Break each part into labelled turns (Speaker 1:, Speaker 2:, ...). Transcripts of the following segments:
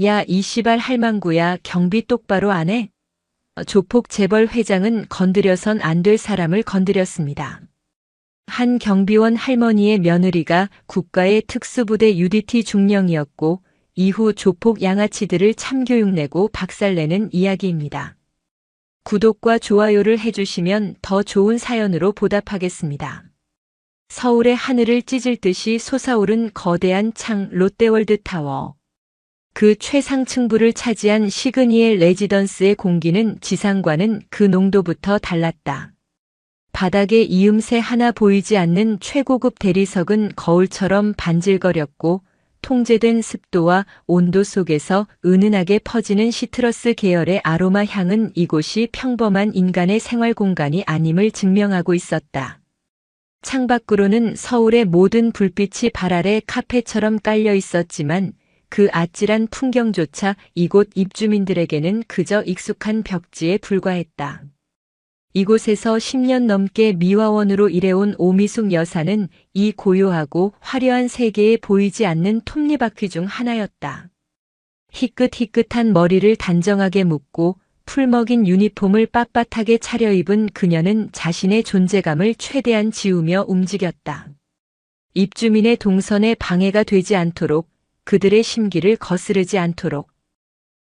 Speaker 1: 야, 이 씨발 할망구야, 경비 똑바로 안 해? 조폭 재벌 회장은 건드려선 안 될 사람을 건드렸습니다. 한 경비원 할머니의 며느리가 국가의 특수부대 UDT 중령이었고 이후 조폭 양아치들을 참교육내고 박살내는 이야기입니다. 구독과 좋아요를 해주시면 더 좋은 사연으로 보답하겠습니다. 서울의 하늘을 찢을 듯이 솟아오른 거대한 창 롯데월드타워. 그 최상층부를 차지한 시그니엘 레지던스의 공기는 지상과는 그 농도부터 달랐다. 바닥에 이음새 하나 보이지 않는 최고급 대리석은 거울처럼 반질거렸고 통제된 습도와 온도 속에서 은은하게 퍼지는 시트러스 계열의 아로마 향은 이곳이 평범한 인간의 생활 공간이 아님을 증명하고 있었다. 창밖으로는 서울의 모든 불빛이 발 아래 카페처럼 깔려 있었지만 그 아찔한 풍경조차 이곳 입주민들에게는 그저 익숙한 벽지에 불과했다. 이곳에서 10년 넘게 미화원으로 일해온 오미숙 여사는 이 고요하고 화려한 세계에 보이지 않는 톱니바퀴 중 하나였다. 희끗희끗한 머리를 단정하게 묶고 풀먹인 유니폼을 빳빳하게 차려입은 그녀는 자신의 존재감을 최대한 지우며 움직였다. 입주민의 동선에 방해가 되지 않도록, 그들의 심기를 거스르지 않도록.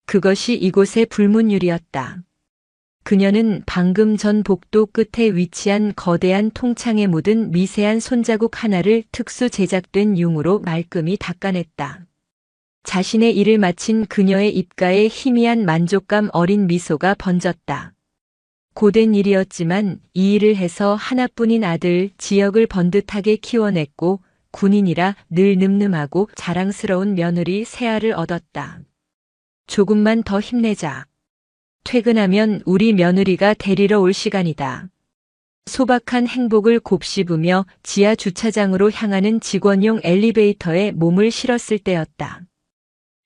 Speaker 1: 그것이 이곳의 불문율이었다. 그녀는 방금 전 복도 끝에 위치한 거대한 통창에 묻은 미세한 손자국 하나를 특수 제작된 융으로 말끔히 닦아냈다. 자신의 일을 마친 그녀의 입가에 희미한 만족감 어린 미소가 번졌다. 고된 일이었지만 이 일을 해서 하나뿐인 아들 지역을 번듯하게 키워냈고 군인이라 늘 늠름하고 자랑스러운 며느리 세아를 얻었다. 조금만 더 힘내자. 퇴근하면 우리 며느리가 데리러 올 시간이다. 소박한 행복을 곱씹으며 지하 주차장으로 향하는 직원용 엘리베이터에 몸을 실었을 때였다.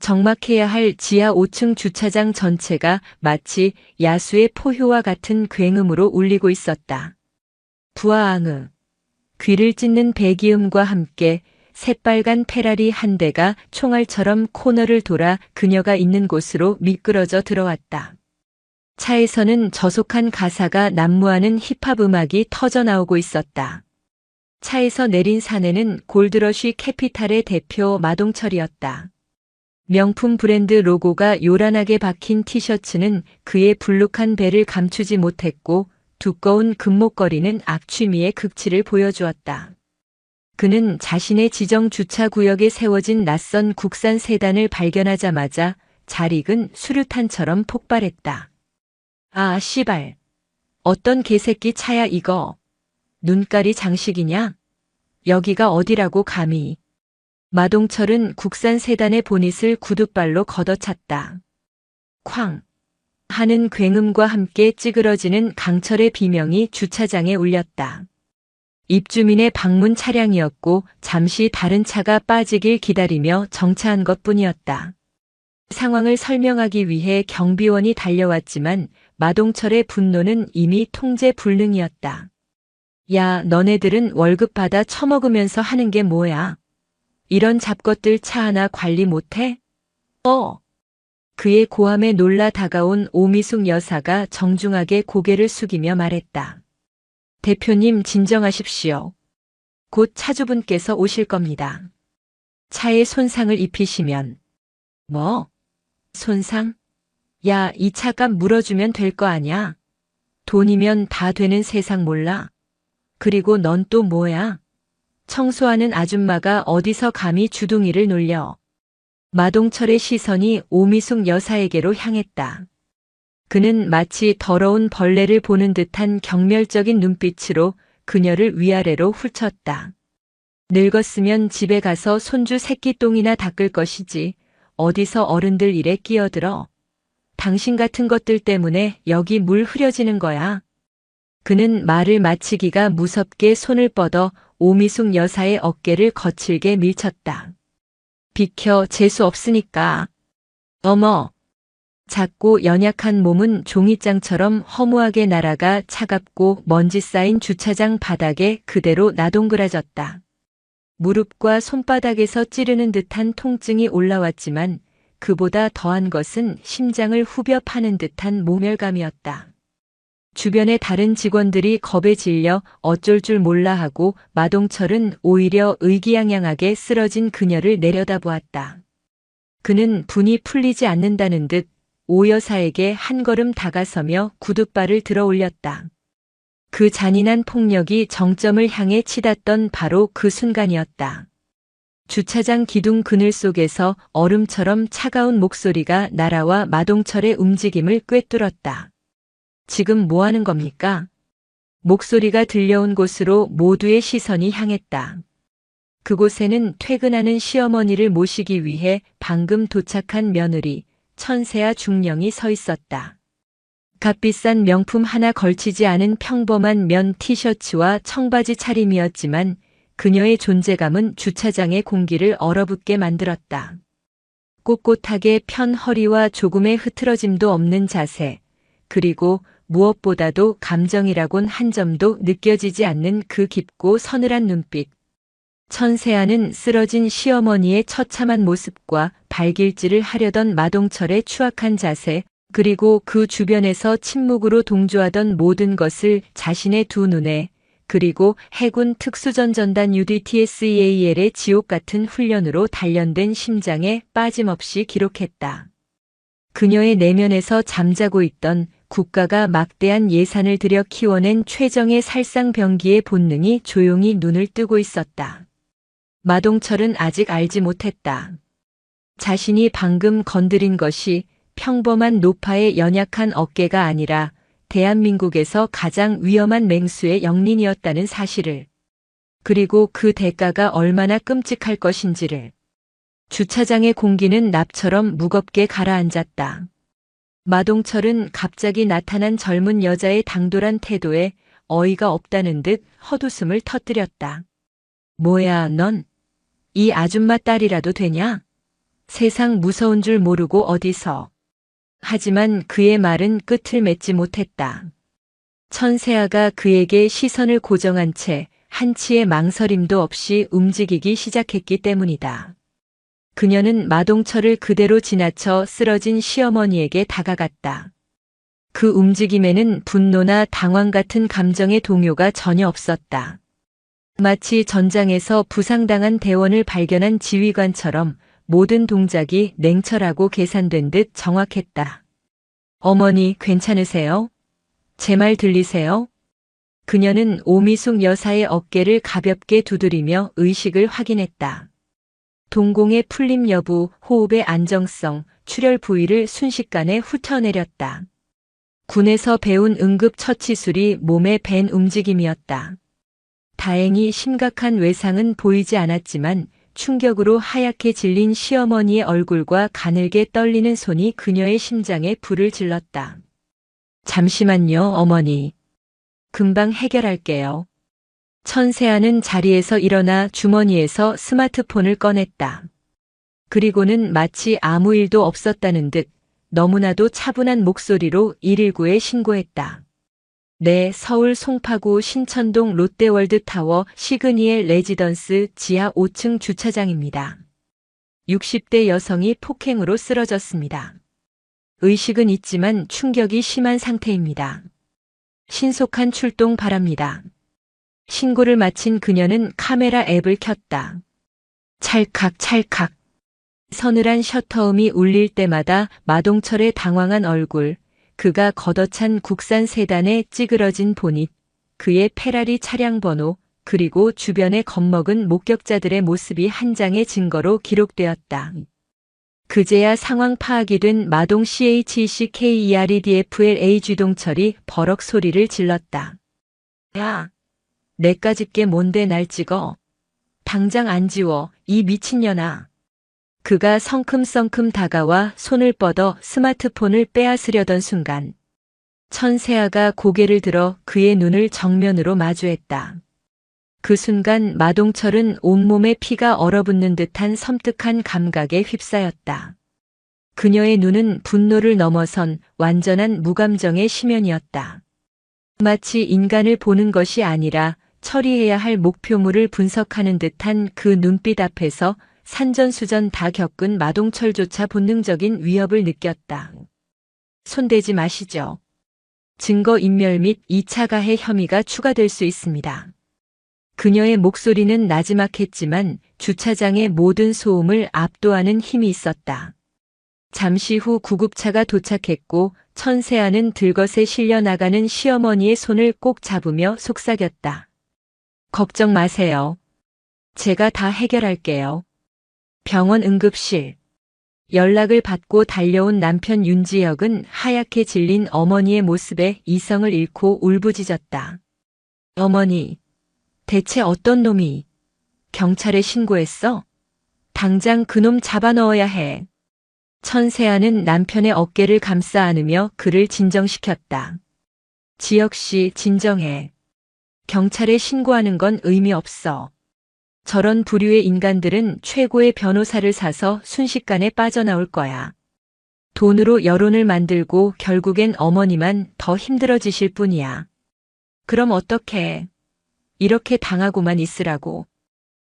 Speaker 1: 적막해야 할 지하 5층 주차장 전체가 마치 야수의 포효와 같은 굉음으로 울리고 있었다. 부아앙으. 귀를 찢는 배기음과 함께 새빨간 페라리 한 대가 총알처럼 코너를 돌아 그녀가 있는 곳으로 미끄러져 들어왔다. 차에서는 저속한 가사가 난무하는 힙합 음악이 터져나오고 있었다. 차에서 내린 사내는 골드러쉬 캐피탈의 대표 마동철이었다. 명품 브랜드 로고가 요란하게 박힌 티셔츠는 그의 불룩한 배를 감추지 못했고 두꺼운 금목걸이는 악취미의 극치를 보여주었다. 그는 자신의 지정 주차 구역에 세워진 낯선 국산 세단을 발견하자마자 잘 익은 수류탄처럼 폭발했다. 아, 씨발. 어떤 개새끼 차야 이거. 눈깔이 장식이냐? 여기가 어디라고 감히. 마동철은 국산 세단의 보닛을 구둣발로 걷어찼다. 쾅. 하는 굉음과 함께 찌그러지는 강철의 비명이 주차장에 울렸다. 입주민의 방문 차량이었고 잠시 다른 차가 빠지길 기다리며 정차한 것뿐이었다. 상황을 설명하기 위해 경비원이 달려왔지만 마동철의 분노는 이미 통제 불능이었다. 야, 너네들은 월급 받아 처먹으면서 하는 게 뭐야? 이런 잡것들 차 하나 관리 못해? 그의 고함에 놀라 다가온 오미숙 여사가 정중하게 고개를 숙이며 말했다. 대표님 진정하십시오. 곧 차주분께서 오실 겁니다. 차에 손상을 입히시면. 뭐? 손상? 야, 이 차값 물어주면 될 거 아냐? 돈이면 다 되는 세상 몰라? 그리고 넌 또 뭐야? 청소하는 아줌마가 어디서 감히 주둥이를 놀려? 마동철의 시선이 오미숙 여사에게로 향했다. 그는 마치 더러운 벌레를 보는 듯한 경멸적인 눈빛으로 그녀를 위아래로 훑쳤다. 늙었으면 집에 가서 손주 새끼똥이나 닦을 것이지 어디서 어른들 일에 끼어들어. 당신 같은 것들 때문에 여기 물 흐려지는 거야. 그는 말을 마치기가 무섭게 손을 뻗어 오미숙 여사의 어깨를 거칠게 밀쳤다. 비켜, 재수 없으니까. 어머. 작고 연약한 몸은 종이장처럼 허무하게 날아가 차갑고 먼지 쌓인 주차장 바닥에 그대로 나동그라졌다. 무릎과 손바닥에서 찌르는 듯한 통증이 올라왔지만 그보다 더한 것은 심장을 후벼 파는 듯한 모멸감이었다. 주변의 다른 직원들이 겁에 질려 어쩔 줄 몰라 하고 마동철은 오히려 의기양양하게 쓰러진 그녀를 내려다보았다. 그는 분이 풀리지 않는다는 듯 오 여사에게 한 걸음 다가서며 구둣발을 들어 올렸다. 그 잔인한 폭력이 정점을 향해 치닫던 바로 그 순간이었다. 주차장 기둥 그늘 속에서 얼음처럼 차가운 목소리가 날아와 마동철의 움직임을 꿰뚫었다. 지금 뭐 하는 겁니까? 목소리가 들려온 곳으로 모두의 시선이 향했다. 그곳에는 퇴근하는 시어머니를 모시기 위해 방금 도착한 며느리 천세아 중령이 서 있었다. 값비싼 명품 하나 걸치지 않은 평범한 면 티셔츠와 청바지 차림이었지만 그녀의 존재감은 주차장의 공기를 얼어붙게 만들었다. 꼿꼿하게 편 허리와 조금의 흐트러짐도 없는 자세, 그리고 무엇보다도 감정이라곤 한 점도 느껴지지 않는 그 깊고 서늘한 눈빛. 천세아는 쓰러진 시어머니의 처참한 모습과 발길질을 하려던 마동철의 추악한 자세, 그리고 그 주변에서 침묵으로 동조하던 모든 것을 자신의 두 눈에, 그리고 해군 특수전전단 UDTSEAL의 지옥 같은 훈련으로 단련된 심장에 빠짐없이 기록했다. 그녀의 내면에서 잠자고 있던 국가가 막대한 예산을 들여 키워낸 최정의 살상병기의 본능이 조용히 눈을 뜨고 있었다. 마동철은 아직 알지 못했다. 자신이 방금 건드린 것이 평범한 노파의 연약한 어깨가 아니라 대한민국에서 가장 위험한 맹수의 영린이었다는 사실을, 그리고 그 대가가 얼마나 끔찍할 것인지를. 주차장의 공기는 납처럼 무겁게 가라앉았다. 마동철은 갑자기 나타난 젊은 여자의 당돌한 태도에 어이가 없다는 듯 헛웃음을 터뜨렸다. 뭐야, 넌? 이 아줌마 딸이라도 되냐? 세상 무서운 줄 모르고 어디서. 하지만 그의 말은 끝을 맺지 못했다. 천세아가 그에게 시선을 고정한 채 한치의 망설임도 없이 움직이기 시작했기 때문이다. 그녀는 마동철을 그대로 지나쳐 쓰러진 시어머니에게 다가갔다. 그 움직임에는 분노나 당황 같은 감정의 동요가 전혀 없었다. 마치 전장에서 부상당한 대원을 발견한 지휘관처럼 모든 동작이 냉철하고 계산된 듯 정확했다. 어머니, 괜찮으세요? 제 말 들리세요? 그녀는 오미숙 여사의 어깨를 가볍게 두드리며 의식을 확인했다. 동공의 풀림 여부, 호흡의 안정성, 출혈 부위를 순식간에 훑어내렸다. 군에서 배운 응급 처치술이 몸에 밴 움직임이었다. 다행히 심각한 외상은 보이지 않았지만 충격으로 하얗게 질린 시어머니의 얼굴과 가늘게 떨리는 손이 그녀의 심장에 불을 질렀다. 잠시만요, 어머니. 금방 해결할게요. 천세아는 자리에서 일어나 주머니에서 스마트폰을 꺼냈다. 그리고는 마치 아무 일도 없었다는 듯 너무나도 차분한 목소리로 119에 신고했다. 네, 서울 송파구 신천동 롯데월드타워 시그니엘 레지던스 지하 5층 주차장입니다. 60대 여성이 폭행으로 쓰러졌습니다. 의식은 있지만 충격이 심한 상태입니다. 신속한 출동 바랍니다. 신고를 마친 그녀는 카메라 앱을 켰다. 찰칵 찰칵. 서늘한 셔터음이 울릴 때마다 마동철의 당황한 얼굴, 그가 걷어찬 국산 세단의 찌그러진 보닛, 그의 페라리 차량 번호, 그리고 주변에 겁먹은 목격자들의 모습이 한 장의 증거로 기록되었다. 그제야 상황 파악이 된 마동 CHECKEREDFLA 주동철이 버럭 소리를 질렀다. 야, 내까짓 게 뭔데 날 찍어? 당장 안 지워, 이 미친년아. 그가 성큼성큼 다가와 손을 뻗어 스마트폰을 빼앗으려던 순간 천세아가 고개를 들어 그의 눈을 정면으로 마주했다. 그 순간 마동철은 온몸에 피가 얼어붙는 듯한 섬뜩한 감각에 휩싸였다. 그녀의 눈은 분노를 넘어선 완전한 무감정의 심연이었다. 마치 인간을 보는 것이 아니라 처리해야 할 목표물을 분석하는 듯한 그 눈빛 앞에서 산전수전 다 겪은 마동철조차 본능적인 위협을 느꼈다. 손대지 마시죠. 증거인멸 및 2차 가해 혐의가 추가될 수 있습니다. 그녀의 목소리는 나지막했지만 주차장의 모든 소음을 압도하는 힘이 있었다. 잠시 후 구급차가 도착했고 천세아는 들것에 실려 나가는 시어머니의 손을 꼭 잡으며 속삭였다. 걱정 마세요. 제가 다 해결할게요. 병원 응급실. 연락을 받고 달려온 남편 윤지혁은 하얗게 질린 어머니의 모습에 이성을 잃고 울부짖었다. 어머니, 대체 어떤 놈이 경찰에 신고했어? 당장 그놈 잡아 넣어야 해. 천세아는 남편의 어깨를 감싸 안으며 그를 진정시켰다. 지혁 씨, 진정해. 경찰에 신고하는 건 의미 없어. 저런 부류의 인간들은 최고의 변호사를 사서 순식간에 빠져나올 거야. 돈으로 여론을 만들고 결국엔 어머니만 더 힘들어지실 뿐이야. 그럼 어떡해. 이렇게 당하고만 있으라고.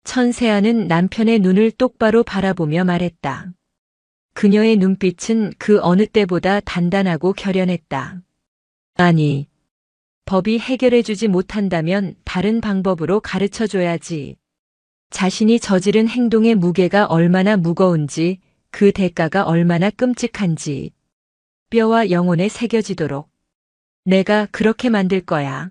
Speaker 1: 천세아는 남편의 눈을 똑바로 바라보며 말했다. 그녀의 눈빛은 그 어느 때보다 단단하고 결연했다. 아니, 법이 해결해주지 못한다면 다른 방법으로 가르쳐줘야지. 자신이 저지른 행동의 무게가 얼마나 무거운지, 그 대가가 얼마나 끔찍한지 뼈와 영혼에 새겨지도록 내가 그렇게 만들 거야.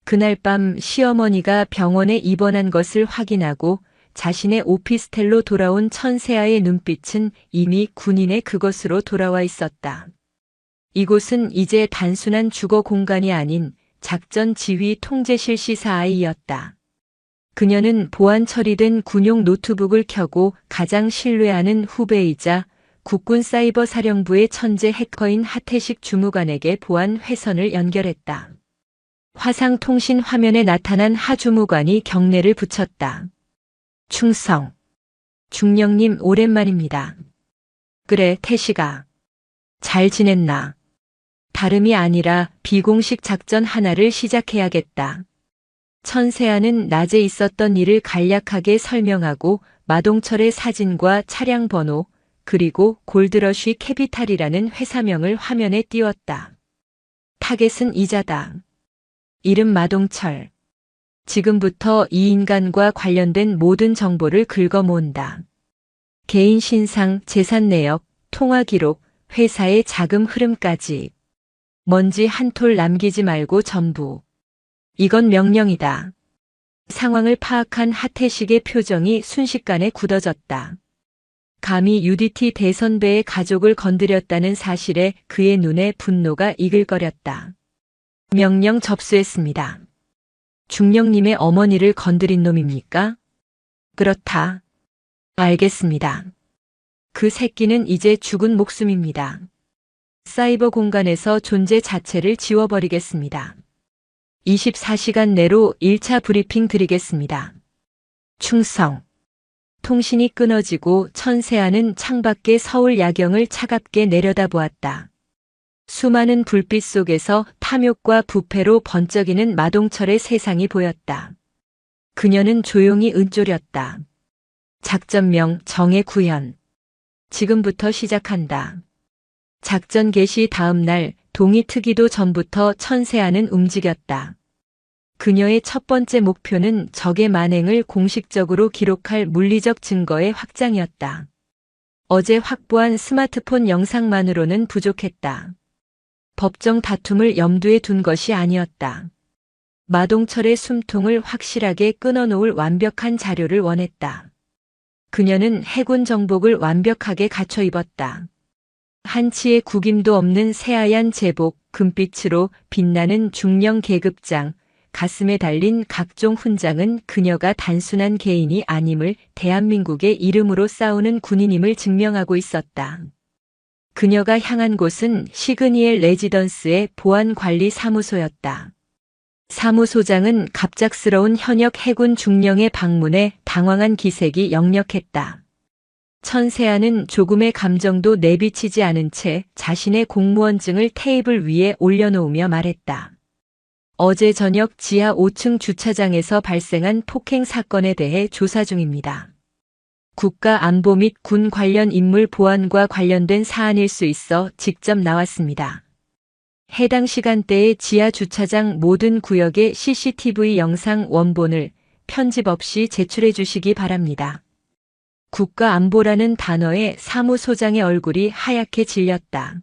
Speaker 1: 그날 밤 시어머니가 병원에 입원한 것을 확인하고 자신의 오피스텔로 돌아온 천세아의 눈빛은 이미 군인의 그것으로 돌아와 있었다. 이곳은 이제 단순한 주거 공간이 아닌 작전 지휘 통제실 시사아이였다. 그녀는 보안 처리된 군용 노트북을 켜고 가장 신뢰하는 후배이자 국군 사이버 사령부의 천재 해커인 하태식 주무관에게 보안 회선을 연결했다. 화상통신 화면에 나타난 하 주무관이 경례를 붙였다. 충성. 중령님 오랜만입니다. 그래, 태식아. 잘 지냈나? 다름이 아니라 비공식 작전 하나를 시작해야겠다. 천세아는 낮에 있었던 일을 간략하게 설명하고 마동철의 사진과 차량 번호, 그리고 골드러쉬 캐피탈이라는 회사명을 화면에 띄웠다. 타겟은 이자다. 이름 마동철. 지금부터 이 인간과 관련된 모든 정보를 긁어 모은다. 개인 신상, 재산 내역, 통화 기록, 회사의 자금 흐름까지. 먼지 한 톨 남기지 말고 전부. 이건 명령이다. 상황을 파악한 하태식의 표정이 순식간에 굳어졌다. 감히 UDT 대선배의 가족을 건드렸다는 사실에 그의 눈에 분노가 이글거렸다. 명령 접수했습니다. 중령님의 어머니를 건드린 놈입니까? 그렇다. 알겠습니다. 그 새끼는 이제 죽은 목숨입니다. 사이버 공간에서 존재 자체를 지워버리겠습니다. 24시간 내로 1차 브리핑 드리겠습니다. 충성. 통신이 끊어지고 천세아는 창밖의 서울 야경을 차갑게 내려다보았다. 수많은 불빛 속에서 탐욕과 부패로 번쩍이는 마동철의 세상이 보였다. 그녀는 조용히 은쪼렸다. 작전명 정예 구현. 지금부터 시작한다. 작전 개시 다음 날 동이 트기도 전부터 천세아는 움직였다. 그녀의 첫 번째 목표는 적의 만행을 공식적으로 기록할 물리적 증거의 확장이었다. 어제 확보한 스마트폰 영상만으로는 부족했다. 법정 다툼을 염두에 둔 것이 아니었다. 마동철의 숨통을 확실하게 끊어놓을 완벽한 자료를 원했다. 그녀는 해군 정복을 완벽하게 갖춰 입었다. 한치의 구김도 없는 새하얀 제복, 금빛으로 빛나는 중령 계급장, 가슴에 달린 각종 훈장은 그녀가 단순한 개인이 아님을 대한민국의 이름으로 싸우는 군인임을 증명하고 있었다. 그녀가 향한 곳은 시그니엘 레지던스의 보안관리사무소였다. 사무소장은 갑작스러운 현역 해군 중령의 방문에 당황한 기색이 역력했다. 천세아는 조금의 감정도 내비치지 않은 채 자신의 공무원증을 테이블 위에 올려놓으며 말했다. 어제 저녁 지하 5층 주차장에서 발생한 폭행 사건에 대해 조사 중입니다. 국가 안보 및 군 관련 인물 보안과 관련된 사안일 수 있어 직접 나왔습니다. 해당 시간대에 지하 주차장 모든 구역의 CCTV 영상 원본을 편집 없이 제출해 주시기 바랍니다. 국가안보라는 단어에 사무소장의 얼굴이 하얗게 질렸다.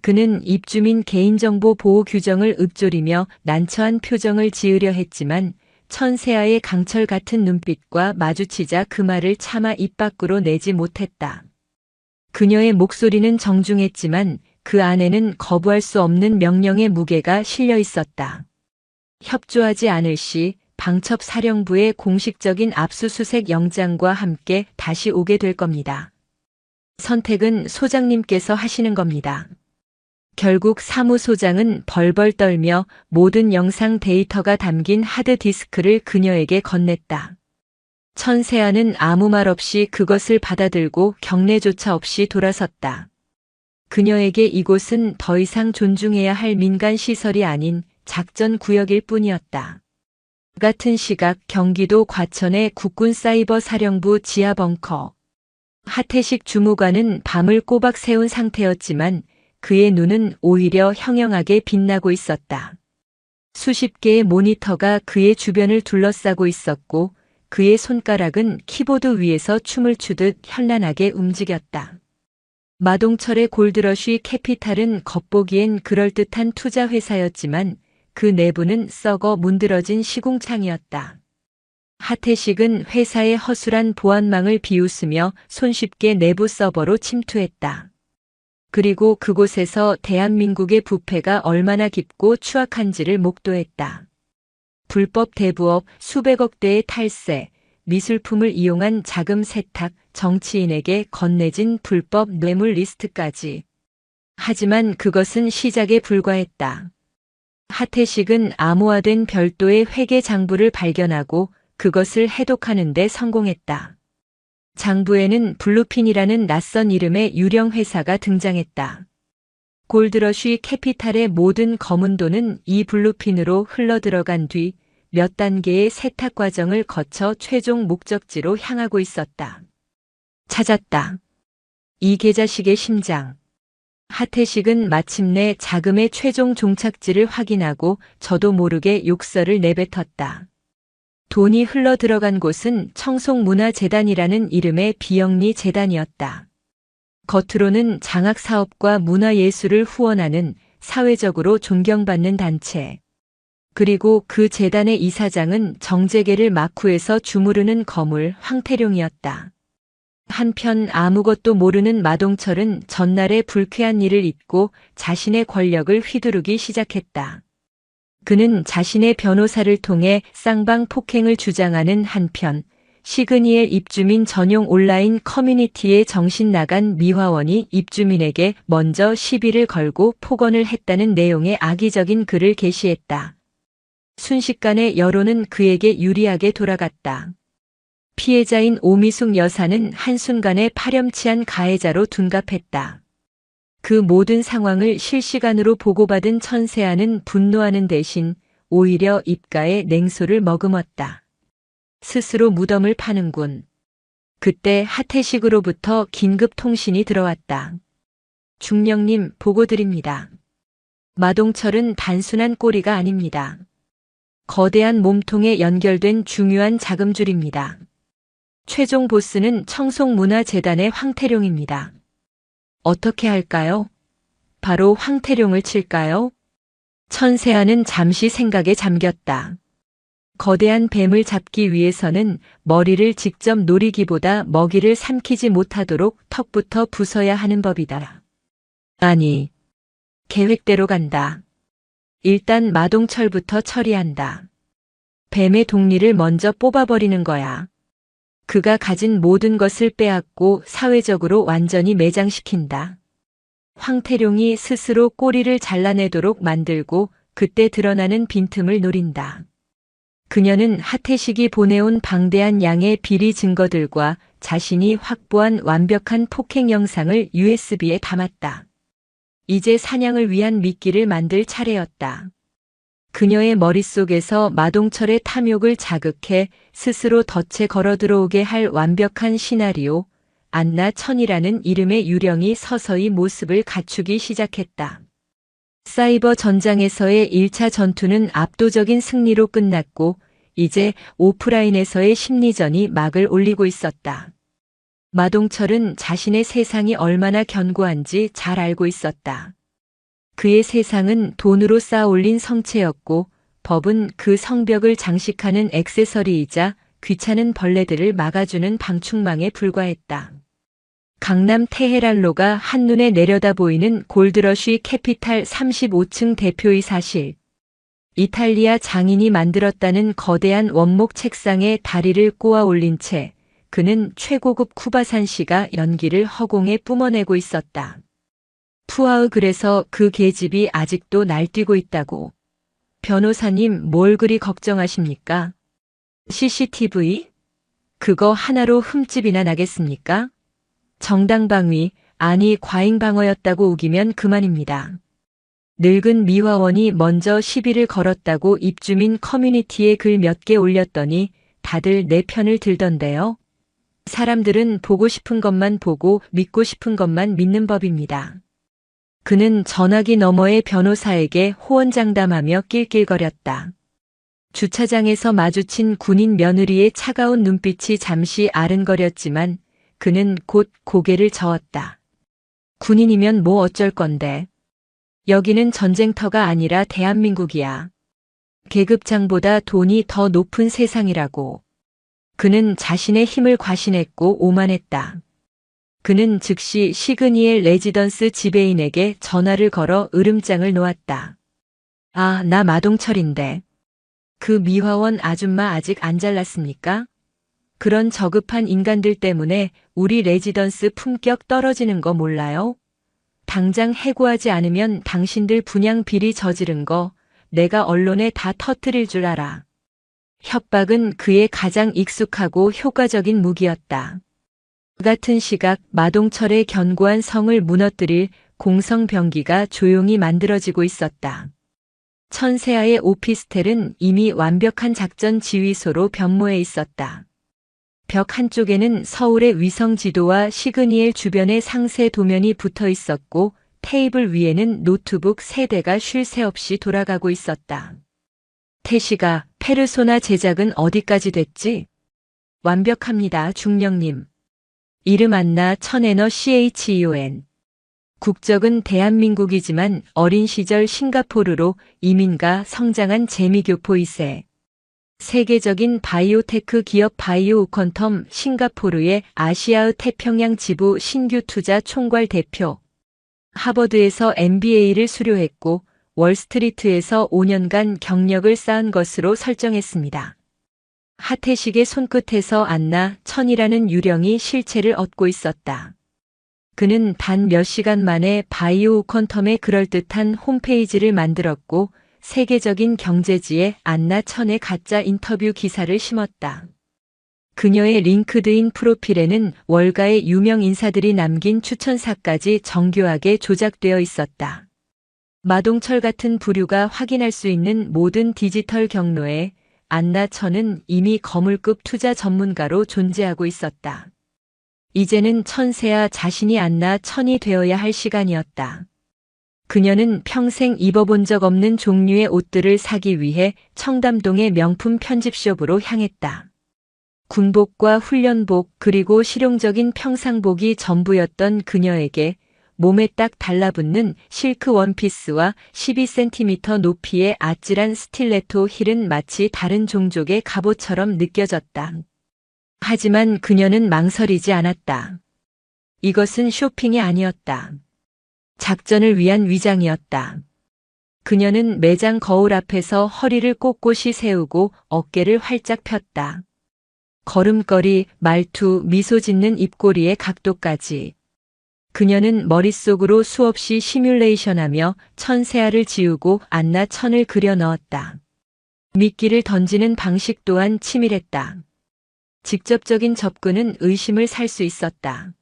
Speaker 1: 그는 입주민 개인정보 보호 규정을 읊조리며 난처한 표정을 지으려 했지만 천세아의 강철 같은 눈빛과 마주치자 그 말을 차마 입 밖으로 내지 못했다. 그녀의 목소리는 정중했지만 그 안에는 거부할 수 없는 명령의 무게가 실려 있었다. 협조하지 않을 시 방첩사령부의 공식적인 압수수색 영장과 함께 다시 오게 될 겁니다. 선택은 소장님께서 하시는 겁니다. 결국 사무소장은 벌벌 떨며 모든 영상 데이터가 담긴 하드디스크를 그녀에게 건넸다. 천세아는 아무 말 없이 그것을 받아들고 경례조차 없이 돌아섰다. 그녀에게 이곳은 더 이상 존중해야 할 민간 시설이 아닌 작전 구역일 뿐이었다. 같은 시각 경기도 과천의 국군사이버사령부 지하벙커. 하태식 주무관은 밤을 꼬박 새운 상태였지만 그의 눈은 오히려 형형하게 빛나고 있었다. 수십 개의 모니터가 그의 주변을 둘러싸고 있었고 그의 손가락은 키보드 위에서 춤을 추듯 현란하게 움직였다. 마동철의 골드러쉬 캐피탈은 겉보기엔 그럴듯한 투자 회사였지만 그 내부는 썩어 문드러진 시궁창이었다. 하태식은 회사의 허술한 보안망을 비웃으며 손쉽게 내부 서버로 침투했다. 그리고 그곳에서 대한민국의 부패가 얼마나 깊고 추악한지를 목도했다. 불법 대부업, 수백억 대의 탈세, 미술품을 이용한 자금 세탁, 정치인에게 건네진 불법 뇌물 리스트까지. 하지만 그것은 시작에 불과했다. 하태식은 암호화된 별도의 회계 장부를 발견하고 그것을 해독하는 데 성공했다. 장부에는 블루핀이라는 낯선 이름의 유령 회사가 등장했다. 골드러쉬 캐피탈의 모든 검은 돈은 이 블루핀으로 흘러들어간 뒤 몇 단계의 세탁 과정을 거쳐 최종 목적지로 향하고 있었다. 찾았다. 이 계좌식의 심장. 하태식은 마침내 자금의 최종 종착지를 확인하고 저도 모르게 욕설을 내뱉었다. 돈이 흘러들어간 곳은 청송문화재단이라는 이름의 비영리 재단이었다. 겉으로는 장학사업과 문화예술을 후원하는 사회적으로 존경받는 단체. 그리고 그 재단의 이사장은 정재계를 마쿠에서 주무르는 거물 황태룡이었다. 한편 아무것도 모르는 마동철은 전날의 불쾌한 일을 잊고 자신의 권력을 휘두르기 시작했다. 그는 자신의 변호사를 통해 쌍방 폭행을 주장하는 한편 시그니엘 입주민 전용 온라인 커뮤니티에 정신 나간 미화원이 입주민에게 먼저 시비를 걸고 폭언을 했다는 내용의 악의적인 글을 게시했다. 순식간에 여론은 그에게 유리하게 돌아갔다. 피해자인 오미숙 여사는 한순간에 파렴치한 가해자로 둔갑했다. 그 모든 상황을 실시간으로 보고받은 천세아는 분노하는 대신 오히려 입가에 냉소를 머금었다. 스스로 무덤을 파는군. 그때 하태식으로부터 긴급 통신이 들어왔다. 중령님 보고 드립니다. 마동철은 단순한 꼬리가 아닙니다. 거대한 몸통에 연결된 중요한 자금줄입니다. 최종 보스는 청송문화재단의 황태룡입니다. 어떻게 할까요? 바로 황태룡을 칠까요? 천세아는 잠시 생각에 잠겼다. 거대한 뱀을 잡기 위해서는 머리를 직접 노리기보다 먹이를 삼키지 못하도록 턱부터 부숴야 하는 법이다. 아니, 계획대로 간다. 일단 마동철부터 처리한다. 뱀의 독리를 먼저 뽑아버리는 거야. 그가 가진 모든 것을 빼앗고 사회적으로 완전히 매장시킨다. 황태룡이 스스로 꼬리를 잘라내도록 만들고 그때 드러나는 빈틈을 노린다. 그녀는 하태식이 보내온 방대한 양의 비리 증거들과 자신이 확보한 완벽한 폭행 영상을 USB에 담았다. 이제 사냥을 위한 미끼를 만들 차례였다. 그녀의 머릿속에서 마동철의 탐욕을 자극해 스스로 덫에 걸어 들어오게 할 완벽한 시나리오, 안나천이라는 이름의 유령이 서서히 모습을 갖추기 시작했다. 사이버 전장에서의 1차 전투는 압도적인 승리로 끝났고, 이제 오프라인에서의 심리전이 막을 올리고 있었다. 마동철은 자신의 세상이 얼마나 견고한지 잘 알고 있었다. 그의 세상은 돈으로 쌓아 올린 성체였고, 법은 그 성벽을 장식하는 액세서리이자 귀찮은 벌레들을 막아주는 방충망에 불과했다. 강남 테헤란로가 한눈에 내려다 보이는 골드러쉬 캐피탈 35층 대표이사실. 이탈리아 장인이 만들었다는 거대한 원목 책상에 다리를 꼬아 올린 채 그는 최고급 쿠바산시가 연기를 허공에 뿜어내고 있었다. 푸아흐, 그래서 그 계집이 아직도 날뛰고 있다고. 변호사님, 뭘 그리 걱정하십니까? CCTV? 그거 하나로 흠집이나 나겠습니까? 정당방위, 아니 과잉방어였다고 우기면 그만입니다. 늙은 미화원이 먼저 시비를 걸었다고 입주민 커뮤니티에 글 몇 개 올렸더니 다들 내 편을 들던데요. 사람들은 보고 싶은 것만 보고 믿고 싶은 것만 믿는 법입니다. 그는 전화기 너머의 변호사에게 호언장담하며 낄낄거렸다. 주차장에서 마주친 군인 며느리의 차가운 눈빛이 잠시 아른거렸지만 그는 곧 고개를 저었다. 군인이면 뭐 어쩔 건데. 여기는 전쟁터가 아니라 대한민국이야. 계급장보다 돈이 더 높은 세상이라고. 그는 자신의 힘을 과신했고 오만했다. 그는 즉시 시그니엘 레지던스 지배인에게 전화를 걸어 으름장을 놓았다. 아, 나 마동철인데. 그 미화원 아줌마 아직 안 잘났습니까? 그런 저급한 인간들 때문에 우리 레지던스 품격 떨어지는 거 몰라요? 당장 해고하지 않으면 당신들 분양 비리 저지른 거 내가 언론에 다 터뜨릴 줄 알아. 협박은 그의 가장 익숙하고 효과적인 무기였다. 그 같은 시각 마동철의 견고한 성을 무너뜨릴 공성병기가 조용히 만들어지고 있었다. 천세아의 오피스텔은 이미 완벽한 작전 지휘소로 변모해 있었다. 벽 한쪽에는 서울의 위성 지도와 시그니엘 주변의 상세 도면이 붙어 있었고 테이블 위에는 노트북 3대가 쉴 새 없이 돌아가고 있었다. 태시가, 페르소나 제작은 어디까지 됐지? 완벽합니다, 중령님. 이름 안나 천에너 CHEON. 국적은 대한민국이지만 어린 시절 싱가포르로 이민가 성장한 재미교포 2세. 세계적인 바이오테크 기업 바이오 우컨텀 싱가포르의 아시아의 태평양 지부 신규 투자 총괄 대표. 하버드에서 MBA를 수료했고 월스트리트에서 5년간 경력을 쌓은 것으로 설정했습니다. 하태식의 손끝에서 안나 천이라는 유령이 실체를 얻고 있었다. 그는 단 몇 시간 만에 바이오 우컨텀의 그럴듯한 홈페이지를 만들었고 세계적인 경제지에 안나 천의 가짜 인터뷰 기사를 심었다. 그녀의 링크드인 프로필에는 월가의 유명 인사들이 남긴 추천사까지 정교하게 조작되어 있었다. 마동철 같은 부류가 확인할 수 있는 모든 디지털 경로에 안나 천은 이미 거물급 투자 전문가로 존재하고 있었다. 이제는 천세아 자신이 안나 천이 되어야 할 시간이었다. 그녀는 평생 입어본 적 없는 종류의 옷들을 사기 위해 청담동의 명품 편집숍으로 향했다. 군복과 훈련복 그리고 실용적인 평상복이 전부였던 그녀에게 몸에 딱 달라붙는 실크 원피스와 12cm 높이의 아찔한 스틸레토 힐은 마치 다른 종족의 갑옷처럼 느껴졌다. 하지만 그녀는 망설이지 않았다. 이것은 쇼핑이 아니었다. 작전을 위한 위장이었다. 그녀는 매장 거울 앞에서 허리를 꼿꼿이 세우고 어깨를 활짝 폈다. 걸음걸이, 말투, 미소 짓는 입꼬리의 각도까지. 그녀는 머릿속으로 수없이 시뮬레이션하며 천세아를 지우고 안나 천을 그려 넣었다. 미끼를 던지는 방식 또한 치밀했다. 직접적인 접근은 의심을 살 수 있었다.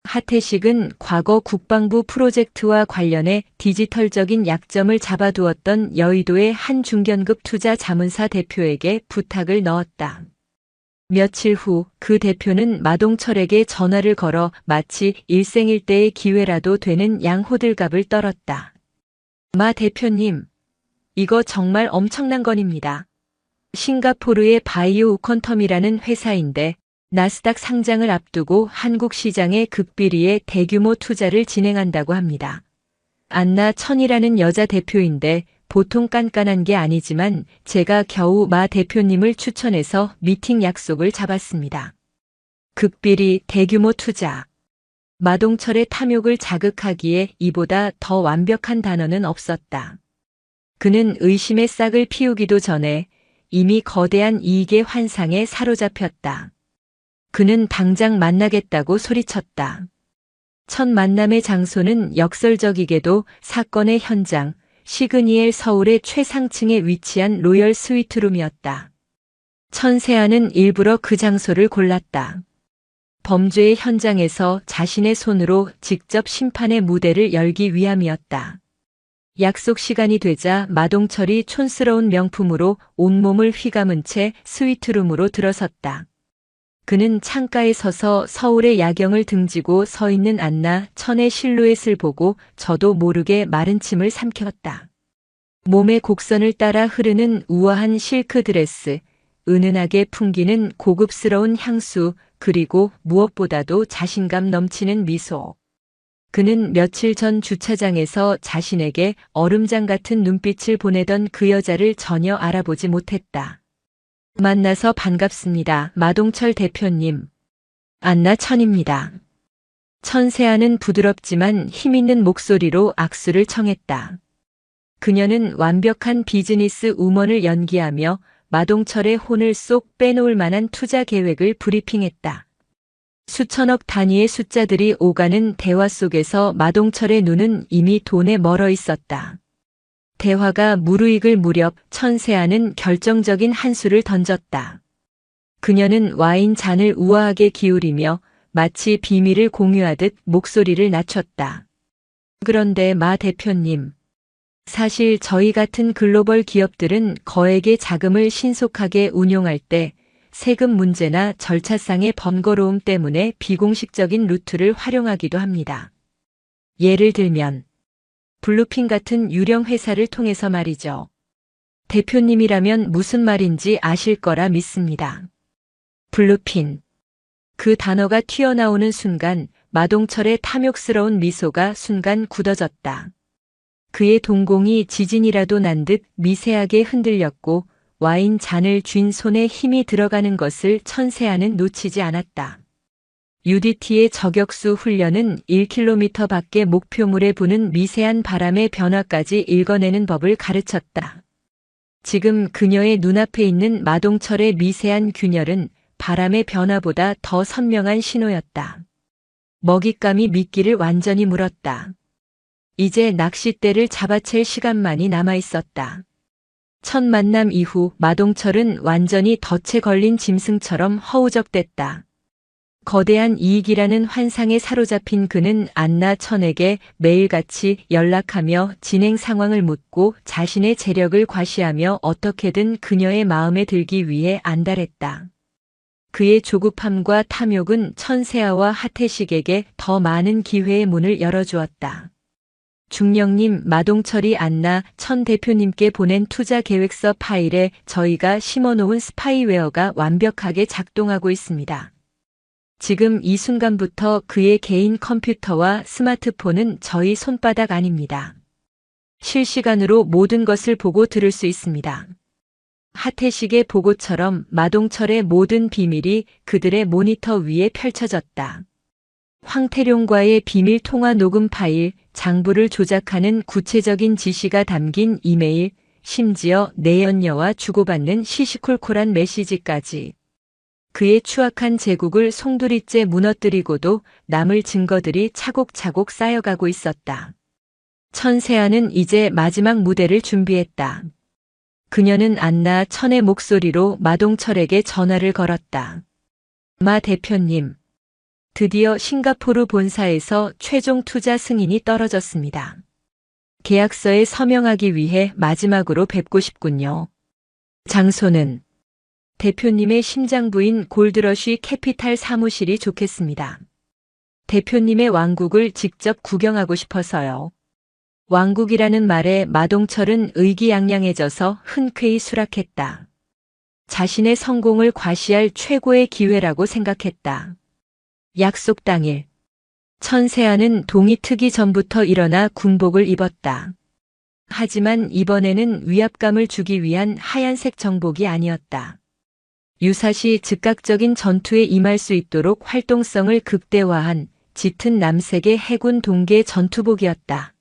Speaker 1: 하태식은 과거 국방부 프로젝트와 관련해 디지털적인 약점을 잡아두었던 여의도의 한 중견급 투자 자문사 대표에게 부탁을 넣었다. 며칠 후 그 대표는 마동철에게 전화를 걸어 마치 일생일대의 기회라도 되는 양호들갑을 떨었다. 마 대표님, 이거 정말 엄청난 건입니다. 싱가포르의 바이오 우컨텀이라는 회사인데 나스닥 상장을 앞두고 한국 시장에 극비리의 대규모 투자를 진행한다고 합니다. 안나 천이라는 여자 대표인데 보통 깐깐한 게 아니지만 제가 겨우 마 대표님을 추천해서 미팅 약속을 잡았습니다. 극비리 대규모 투자. 마동철의 탐욕을 자극하기에 이보다 더 완벽한 단어는 없었다. 그는 의심의 싹을 피우기도 전에 이미 거대한 이익의 환상에 사로잡혔다. 그는 당장 만나겠다고 소리쳤다. 첫 만남의 장소는 역설적이게도 사건의 현장, 시그니엘 서울의 최상층에 위치한 로열 스위트룸이었다. 천세아는 일부러 그 장소를 골랐다. 범죄의 현장에서 자신의 손으로 직접 심판의 무대를 열기 위함이었다. 약속 시간이 되자 마동철이 촌스러운 명품으로 온몸을 휘감은 채 스위트룸으로 들어섰다. 그는 창가에 서서 서울의 야경을 등지고 서 있는 안나 천의 실루엣을 보고 저도 모르게 마른 침을 삼켰다. 몸의 곡선을 따라 흐르는 우아한 실크 드레스, 은은하게 풍기는 고급스러운 향수, 그리고 무엇보다도 자신감 넘치는 미소. 그는 며칠 전 주차장에서 자신에게 얼음장 같은 눈빛을 보내던 그 여자를 전혀 알아보지 못했다. 만나서 반갑습니다. 마동철 대표님. 안나 천입니다. 천세아는 부드럽지만 힘있는 목소리로 악수를 청했다. 그녀는 완벽한 비즈니스 우먼을 연기하며 마동철의 혼을 쏙 빼놓을 만한 투자 계획을 브리핑했다. 수천억 단위의 숫자들이 오가는 대화 속에서 마동철의 눈은 이미 돈에 멀어 있었다. 대화가 무르익을 무렵 천세아는 결정적인 한 수를 던졌다. 그녀는 와인 잔을 우아하게 기울이며 마치 비밀을 공유하듯 목소리를 낮췄다. 그런데 마 대표님, 사실 저희 같은 글로벌 기업들은 거액의 자금을 신속하게 운용할 때 세금 문제나 절차상의 번거로움 때문에 비공식적인 루트를 활용하기도 합니다. 예를 들면 블루핀 같은 유령 회사를 통해서 말이죠. 대표님이라면 무슨 말인지 아실 거라 믿습니다. 블루핀. 그 단어가 튀어나오는 순간 마동철의 탐욕스러운 미소가 순간 굳어졌다. 그의 동공이 지진이라도 난 듯 미세하게 흔들렸고 와인 잔을 쥔 손에 힘이 들어가는 것을 천세아는 놓치지 않았다. UDT의 저격수 훈련은 1km 밖의 목표물에 부는 미세한 바람의 변화까지 읽어내는 법을 가르쳤다. 지금 그녀의 눈앞에 있는 마동철의 미세한 균열은 바람의 변화보다 더 선명한 신호였다. 먹잇감이 미끼를 완전히 물었다. 이제 낚싯대를 잡아챌 시간만이 남아 있었다. 첫 만남 이후 마동철은 완전히 덫에 걸린 짐승처럼 허우적댔다. 거대한 이익이라는 환상에 사로잡힌 그는 안나 천에게 매일같이 연락하며 진행 상황을 묻고 자신의 재력을 과시하며 어떻게든 그녀의 마음에 들기 위해 안달했다. 그의 조급함과 탐욕은 천세아와 하태식에게 더 많은 기회의 문을 열어주었다. 중령님, 마동철이 안나 천 대표님께 보낸 투자 계획서 파일에 저희가 심어놓은 스파이웨어가 완벽하게 작동하고 있습니다. 지금 이 순간부터 그의 개인 컴퓨터와 스마트폰은 저희 손바닥 안입니다. 실시간으로 모든 것을 보고 들을 수 있습니다. 하태식의 보고처럼 마동철의 모든 비밀이 그들의 모니터 위에 펼쳐졌다. 황태룡과의 비밀 통화 녹음 파일, 장부를 조작하는 구체적인 지시가 담긴 이메일, 심지어 내연녀와 주고받는 시시콜콜한 메시지까지. 그의 추악한 제국을 송두리째 무너뜨리고도 남을 증거들이 차곡차곡 쌓여가고 있었다. 천세아는 이제 마지막 무대를 준비했다. 그녀는 안나 천의 목소리로 마동철에게 전화를 걸었다. 마 대표님. 드디어 싱가포르 본사에서 최종 투자 승인이 떨어졌습니다. 계약서에 서명하기 위해 마지막으로 뵙고 싶군요. 장소는 대표님의 심장부인 골드러쉬 캐피탈 사무실이 좋겠습니다. 대표님의 왕국을 직접 구경하고 싶어서요. 왕국이라는 말에 마동철은 의기양양해져서 흔쾌히 수락했다. 자신의 성공을 과시할 최고의 기회라고 생각했다. 약속 당일. 천세아는 동이 트기 전부터 일어나 군복을 입었다. 하지만 이번에는 위압감을 주기 위한 하얀색 정복이 아니었다. 유사시 즉각적인 전투에 임할 수 있도록 활동성을 극대화한 짙은 남색의 해군 동계 전투복이었다.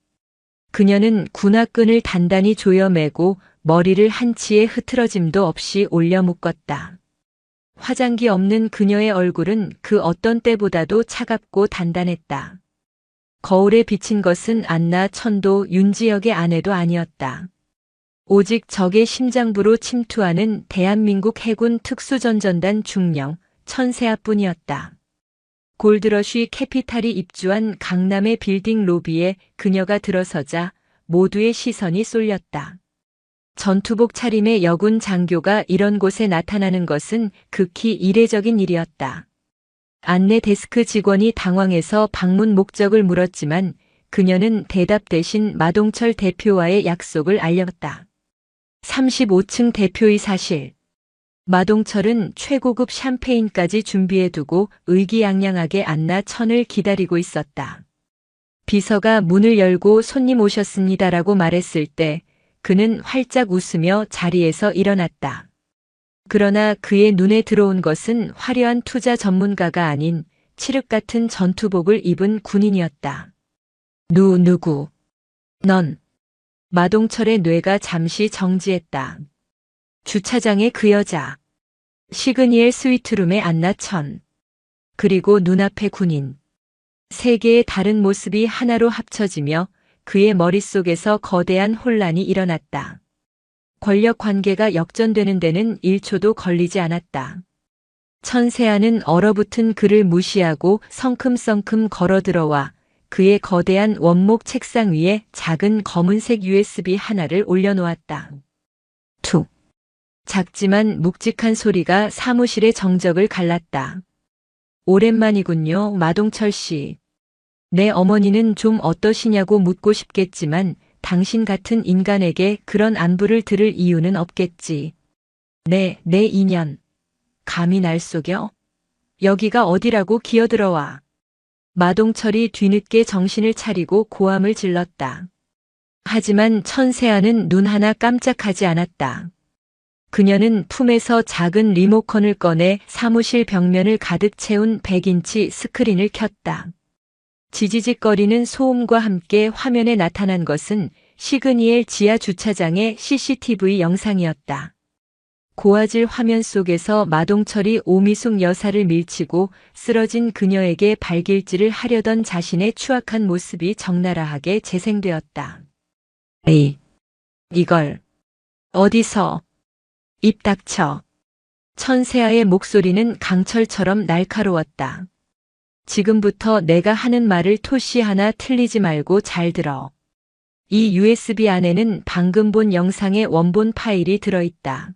Speaker 1: 그녀는 군화끈을 단단히 조여매고 머리를 한치의 흐트러짐도 없이 올려 묶었다. 화장기 없는 그녀의 얼굴은 그 어떤 때보다도 차갑고 단단했다. 거울에 비친 것은 안나 천도 윤지역의 아내도 아니었다. 오직 적의 심장부로 침투하는 대한민국 해군 특수전전단 중령 천세아뿐이었다. 골드러쉬 캐피탈이 입주한 강남의 빌딩 로비에 그녀가 들어서자 모두의 시선이 쏠렸다. 전투복 차림의 여군 장교가 이런 곳에 나타나는 것은 극히 이례적인 일이었다. 안내 데스크 직원이 당황해서 방문 목적을 물었지만 그녀는 대답 대신 마동철 대표와의 약속을 알렸다. 35층 대표의 사실. 마동철은 최고급 샴페인까지 준비해두고 의기양양하게 안나 천을 기다리고 있었다. 비서가 문을 열고 손님 오셨습니다라고 말했을 때 그는 활짝 웃으며 자리에서 일어났다. 그러나 그의 눈에 들어온 것은 화려한 투자 전문가가 아닌 칠흑 같은 전투복을 입은 군인이었다. 누구? 넌. 마동철의 뇌가 잠시 정지했다. 주차장의 그 여자. 시그니엘 스위트룸의 안나천. 그리고 눈앞의 군인. 세 개의 다른 모습이 하나로 합쳐지며 그의 머릿속에서 거대한 혼란이 일어났다. 권력 관계가 역전되는 데는 1초도 걸리지 않았다. 천세아는 얼어붙은 그를 무시하고 성큼성큼 걸어들어와 그의 거대한 원목 책상 위에 작은 검은색 USB 하나를 올려놓았다. 툭. 작지만 묵직한 소리가 사무실의 정적을 갈랐다. 오랜만이군요, 마동철 씨. 내 어머니는 좀 어떠시냐고 묻고 싶겠지만 당신 같은 인간에게 그런 안부를 들을 이유는 없겠지. 내 인연. 감히 날 속여? 여기가 어디라고 기어들어와. 마동철이 뒤늦게 정신을 차리고 고함을 질렀다. 하지만 천세아는 눈 하나 깜짝하지 않았다. 그녀는 품에서 작은 리모컨을 꺼내 사무실 벽면을 가득 채운 100인치 스크린을 켰다. 지지직거리는 소음과 함께 화면에 나타난 것은 시그니엘 지하 주차장의 CCTV 영상이었다. 고화질 화면 속에서 마동철이 오미숙 여사를 밀치고 쓰러진 그녀에게 발길질을 하려던 자신의 추악한 모습이 적나라하게 재생되었다. 에이, 이걸 어디서? 입 닥쳐. 천세아의 목소리는 강철처럼 날카로웠다. 지금부터 내가 하는 말을 토시 하나 틀리지 말고 잘 들어. 이 USB 안에는 방금 본 영상의 원본 파일이 들어있다.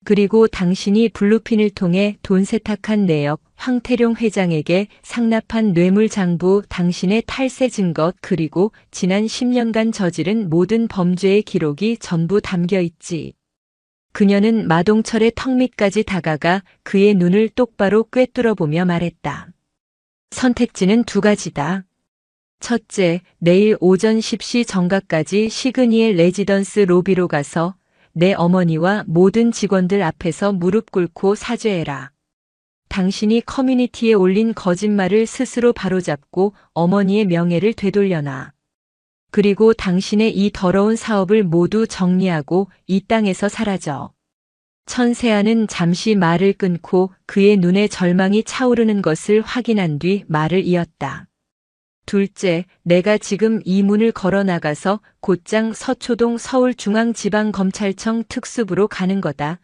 Speaker 1: 그리고 당신이 블루핀을 통해 돈 세탁한 내역 황태룡 회장에게 상납한 뇌물 장부, 당신의 탈세 증거, 그리고 지난 10년간 저지른 모든 범죄의 기록이 전부 담겨 있지. 그녀는 마동철의 턱 밑까지 다가가 그의 눈을 똑바로 꿰뚫어 보며 말했다. 선택지는 두 가지다. 첫째, 내일 오전 10시 정각까지 시그니엘 레지던스 로비로 가서 내 어머니와 모든 직원들 앞에서 무릎 꿇고 사죄해라. 당신이 커뮤니티에 올린 거짓말을 스스로 바로잡고 어머니의 명예를 되돌려놔. 그리고 당신의 이 더러운 사업을 모두 정리하고 이 땅에서 사라져. 천세아는 잠시 말을 끊고 그의 눈에 절망이 차오르는 것을 확인한 뒤 말을 이었다. 둘째, 내가 지금 이 문을 걸어 나가서 곧장 서초동 서울중앙지방검찰청 특수부로 가는 거다.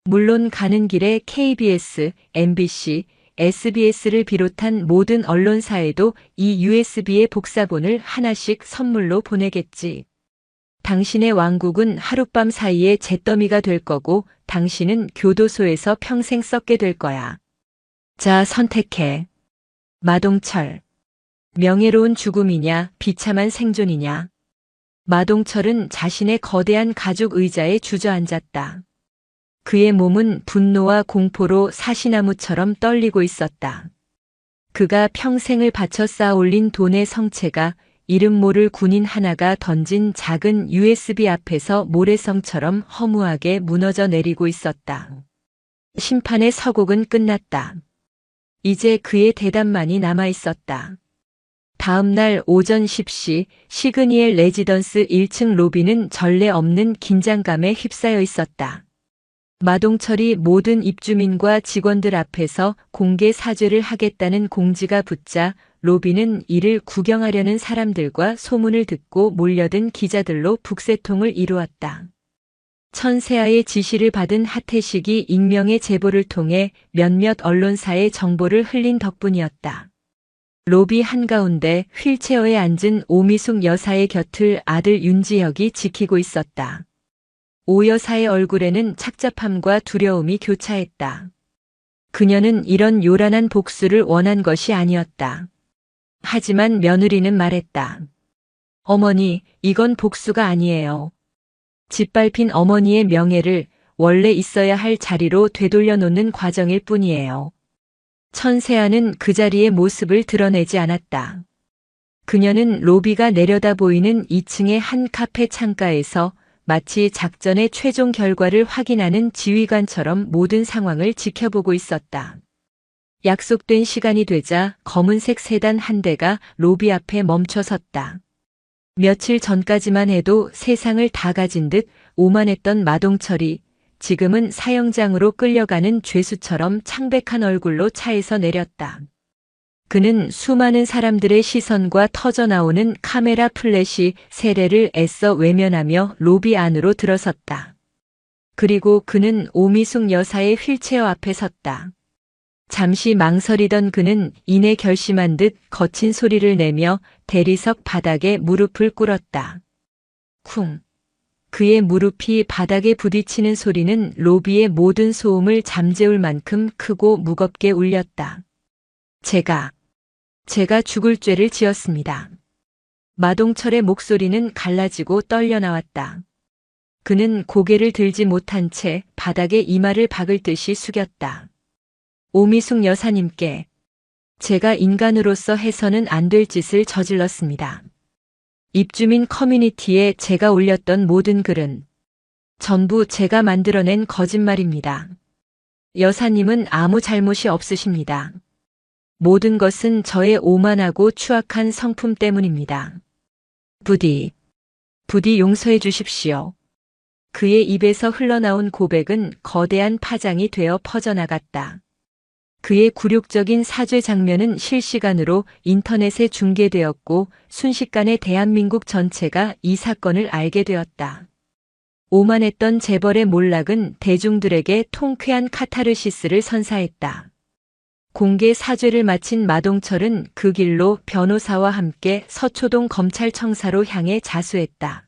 Speaker 1: 물론 가는 길에 KBS, MBC, SBS를 비롯한 모든 언론사에도 이 USB의 복사본을 하나씩 선물로 보내겠지. 당신의 왕국은 하룻밤 사이에 잿더미가 될 거고 당신은 교도소에서 평생 썩게 될 거야. 자, 선택해. 마동철. 명예로운 죽음이냐, 비참한 생존이냐. 마동철은 자신의 거대한 가죽 의자에 주저앉았다. 그의 몸은 분노와 공포로 사시나무처럼 떨리고 있었다. 그가 평생을 바쳐 쌓아올린 돈의 성체가 이름 모를 군인 하나가 던진 작은 USB 앞에서 모래성처럼 허무하게 무너져 내리고 있었다. 심판의 서곡은 끝났다. 이제 그의 대답만이 남아 있었다. 다음 날 오전 10시 시그니엘 레지던스 1층 로비는 전례 없는 긴장감에 휩싸여 있었다. 마동철이 모든 입주민과 직원들 앞에서 공개 사죄를 하겠다는 공지가 붙자 로비는 이를 구경하려는 사람들과 소문을 듣고 몰려든 기자들로 북새통을 이루었다. 천세아의 지시를 받은 하태식이 익명의 제보를 통해 몇몇 언론사의 정보를 흘린 덕분이었다. 로비 한가운데 휠체어에 앉은 오미숙 여사의 곁을 아들 윤지혁이 지키고 있었다. 오 여사의 얼굴에는 착잡함과 두려움이 교차했다. 그녀는 이런 요란한 복수를 원한 것이 아니었다. 하지만 며느리는 말했다. 어머니, 이건 복수가 아니에요. 짓밟힌 어머니의 명예를 원래 있어야 할 자리로 되돌려 놓는 과정일 뿐이에요. 천세아는 그 자리의 모습을 드러내지 않았다. 그녀는 로비가 내려다 보이는 2층의 한 카페 창가에서 마치 작전의 최종 결과를 확인하는 지휘관처럼 모든 상황을 지켜보고 있었다. 약속된 시간이 되자 검은색 세단 한 대가 로비 앞에 멈춰 섰다. 며칠 전까지만 해도 세상을 다 가진 듯 오만했던 마동철이 지금은 사형장으로 끌려가는 죄수처럼 창백한 얼굴로 차에서 내렸다. 그는 수많은 사람들의 시선과 터져나오는 카메라 플래시 세례를 애써 외면하며 로비 안으로 들어섰다. 그리고 그는 오미숙 여사의 휠체어 앞에 섰다. 잠시 망설이던 그는 이내 결심한 듯 거친 소리를 내며 대리석 바닥에 무릎을 꿇었다. 쿵. 그의 무릎이 바닥에 부딪히는 소리는 로비의 모든 소음을 잠재울 만큼 크고 무겁게 울렸다. 제가 죽을 죄를 지었습니다. 마동철의 목소리는 갈라지고 떨려 나왔다. 그는 고개를 들지 못한 채 바닥에 이마를 박을 듯이 숙였다. 오미숙 여사님께 제가 인간으로서 해서는 안 될 짓을 저질렀습니다. 입주민 커뮤니티에 제가 올렸던 모든 글은 전부 제가 만들어낸 거짓말입니다. 여사님은 아무 잘못이 없으십니다. 모든 것은 저의 오만하고 추악한 성품 때문입니다. 부디 용서해 주십시오. 그의 입에서 흘러나온 고백은 거대한 파장이 되어 퍼져나갔다. 그의 굴욕적인 사죄 장면은 실시간으로 인터넷에 중계되었고 순식간에 대한민국 전체가 이 사건을 알게 되었다. 오만했던 재벌의 몰락은 대중들에게 통쾌한 카타르시스를 선사했다. 공개 사죄를 마친 마동철은 그 길로 변호사와 함께 서초동 검찰청사로 향해 자수했다.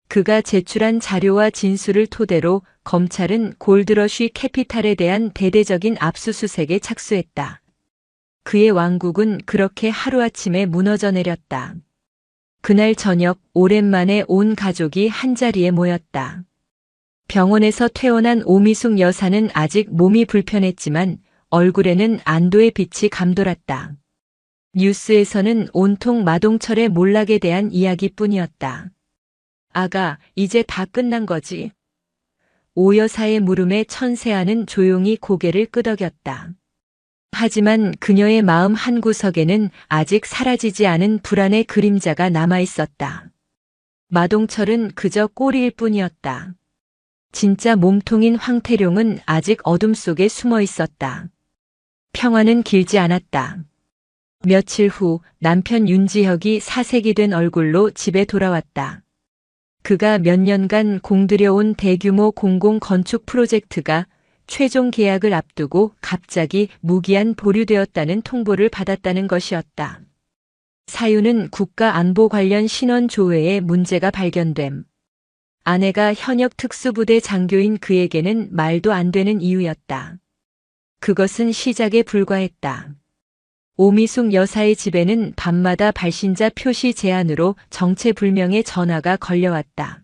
Speaker 1: 그가 제출한 자료와 진술을 토대로 검찰은 골드러쉬 캐피탈에 대한 대대적인 압수수색에 착수했다. 그의 왕국은 그렇게 하루아침에 무너져 내렸다. 그날 저녁 오랜만에 온 가족이 한자리에 모였다. 병원에서 퇴원한 오미숙 여사는 아직 몸이 불편했지만 얼굴에는 안도의 빛이 감돌았다. 뉴스에서는 온통 마동철의 몰락에 대한 이야기뿐이었다. 아가, 이제 다 끝난 거지. 오 여사의 물음에 천세아는 조용히 고개를 끄덕였다. 하지만 그녀의 마음 한구석에는 아직 사라지지 않은 불안의 그림자가 남아 있었다. 마동철은 그저 꼬리일 뿐이었다. 진짜 몸통인 황태룡은 아직 어둠 속에 숨어 있었다. 평화는 길지 않았다. 며칠 후 남편 윤지혁이 사색이 된 얼굴로 집에 돌아왔다. 그가 몇 년간 공들여온 대규모 공공 건축 프로젝트가 최종 계약을 앞두고 갑자기 무기한 보류되었다는 통보를 받았다는 것이었다. 사유는 국가안보 관련 신원 조회에 문제가 발견됨. 아내가 현역 특수부대 장교인 그에게는 말도 안 되는 이유였다. 그것은 시작에 불과했다. 오미숙 여사의 집에는 밤마다 발신자 표시 제한으로 정체불명의 전화가 걸려왔다.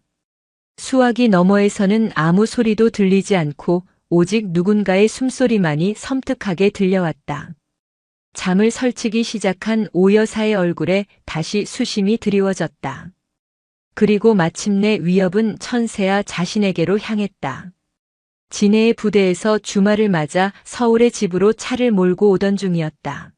Speaker 1: 수화기 너머에서는 아무 소리도 들리지 않고 오직 누군가의 숨소리만이 섬뜩하게 들려왔다. 잠을 설치기 시작한 오 여사의 얼굴에 다시 수심이 드리워졌다. 그리고 마침내 위협은 천세아 자신에게로 향했다. 진해의 부대에서 주말을 맞아 서울의 집으로 차를 몰고 오던 중이었다.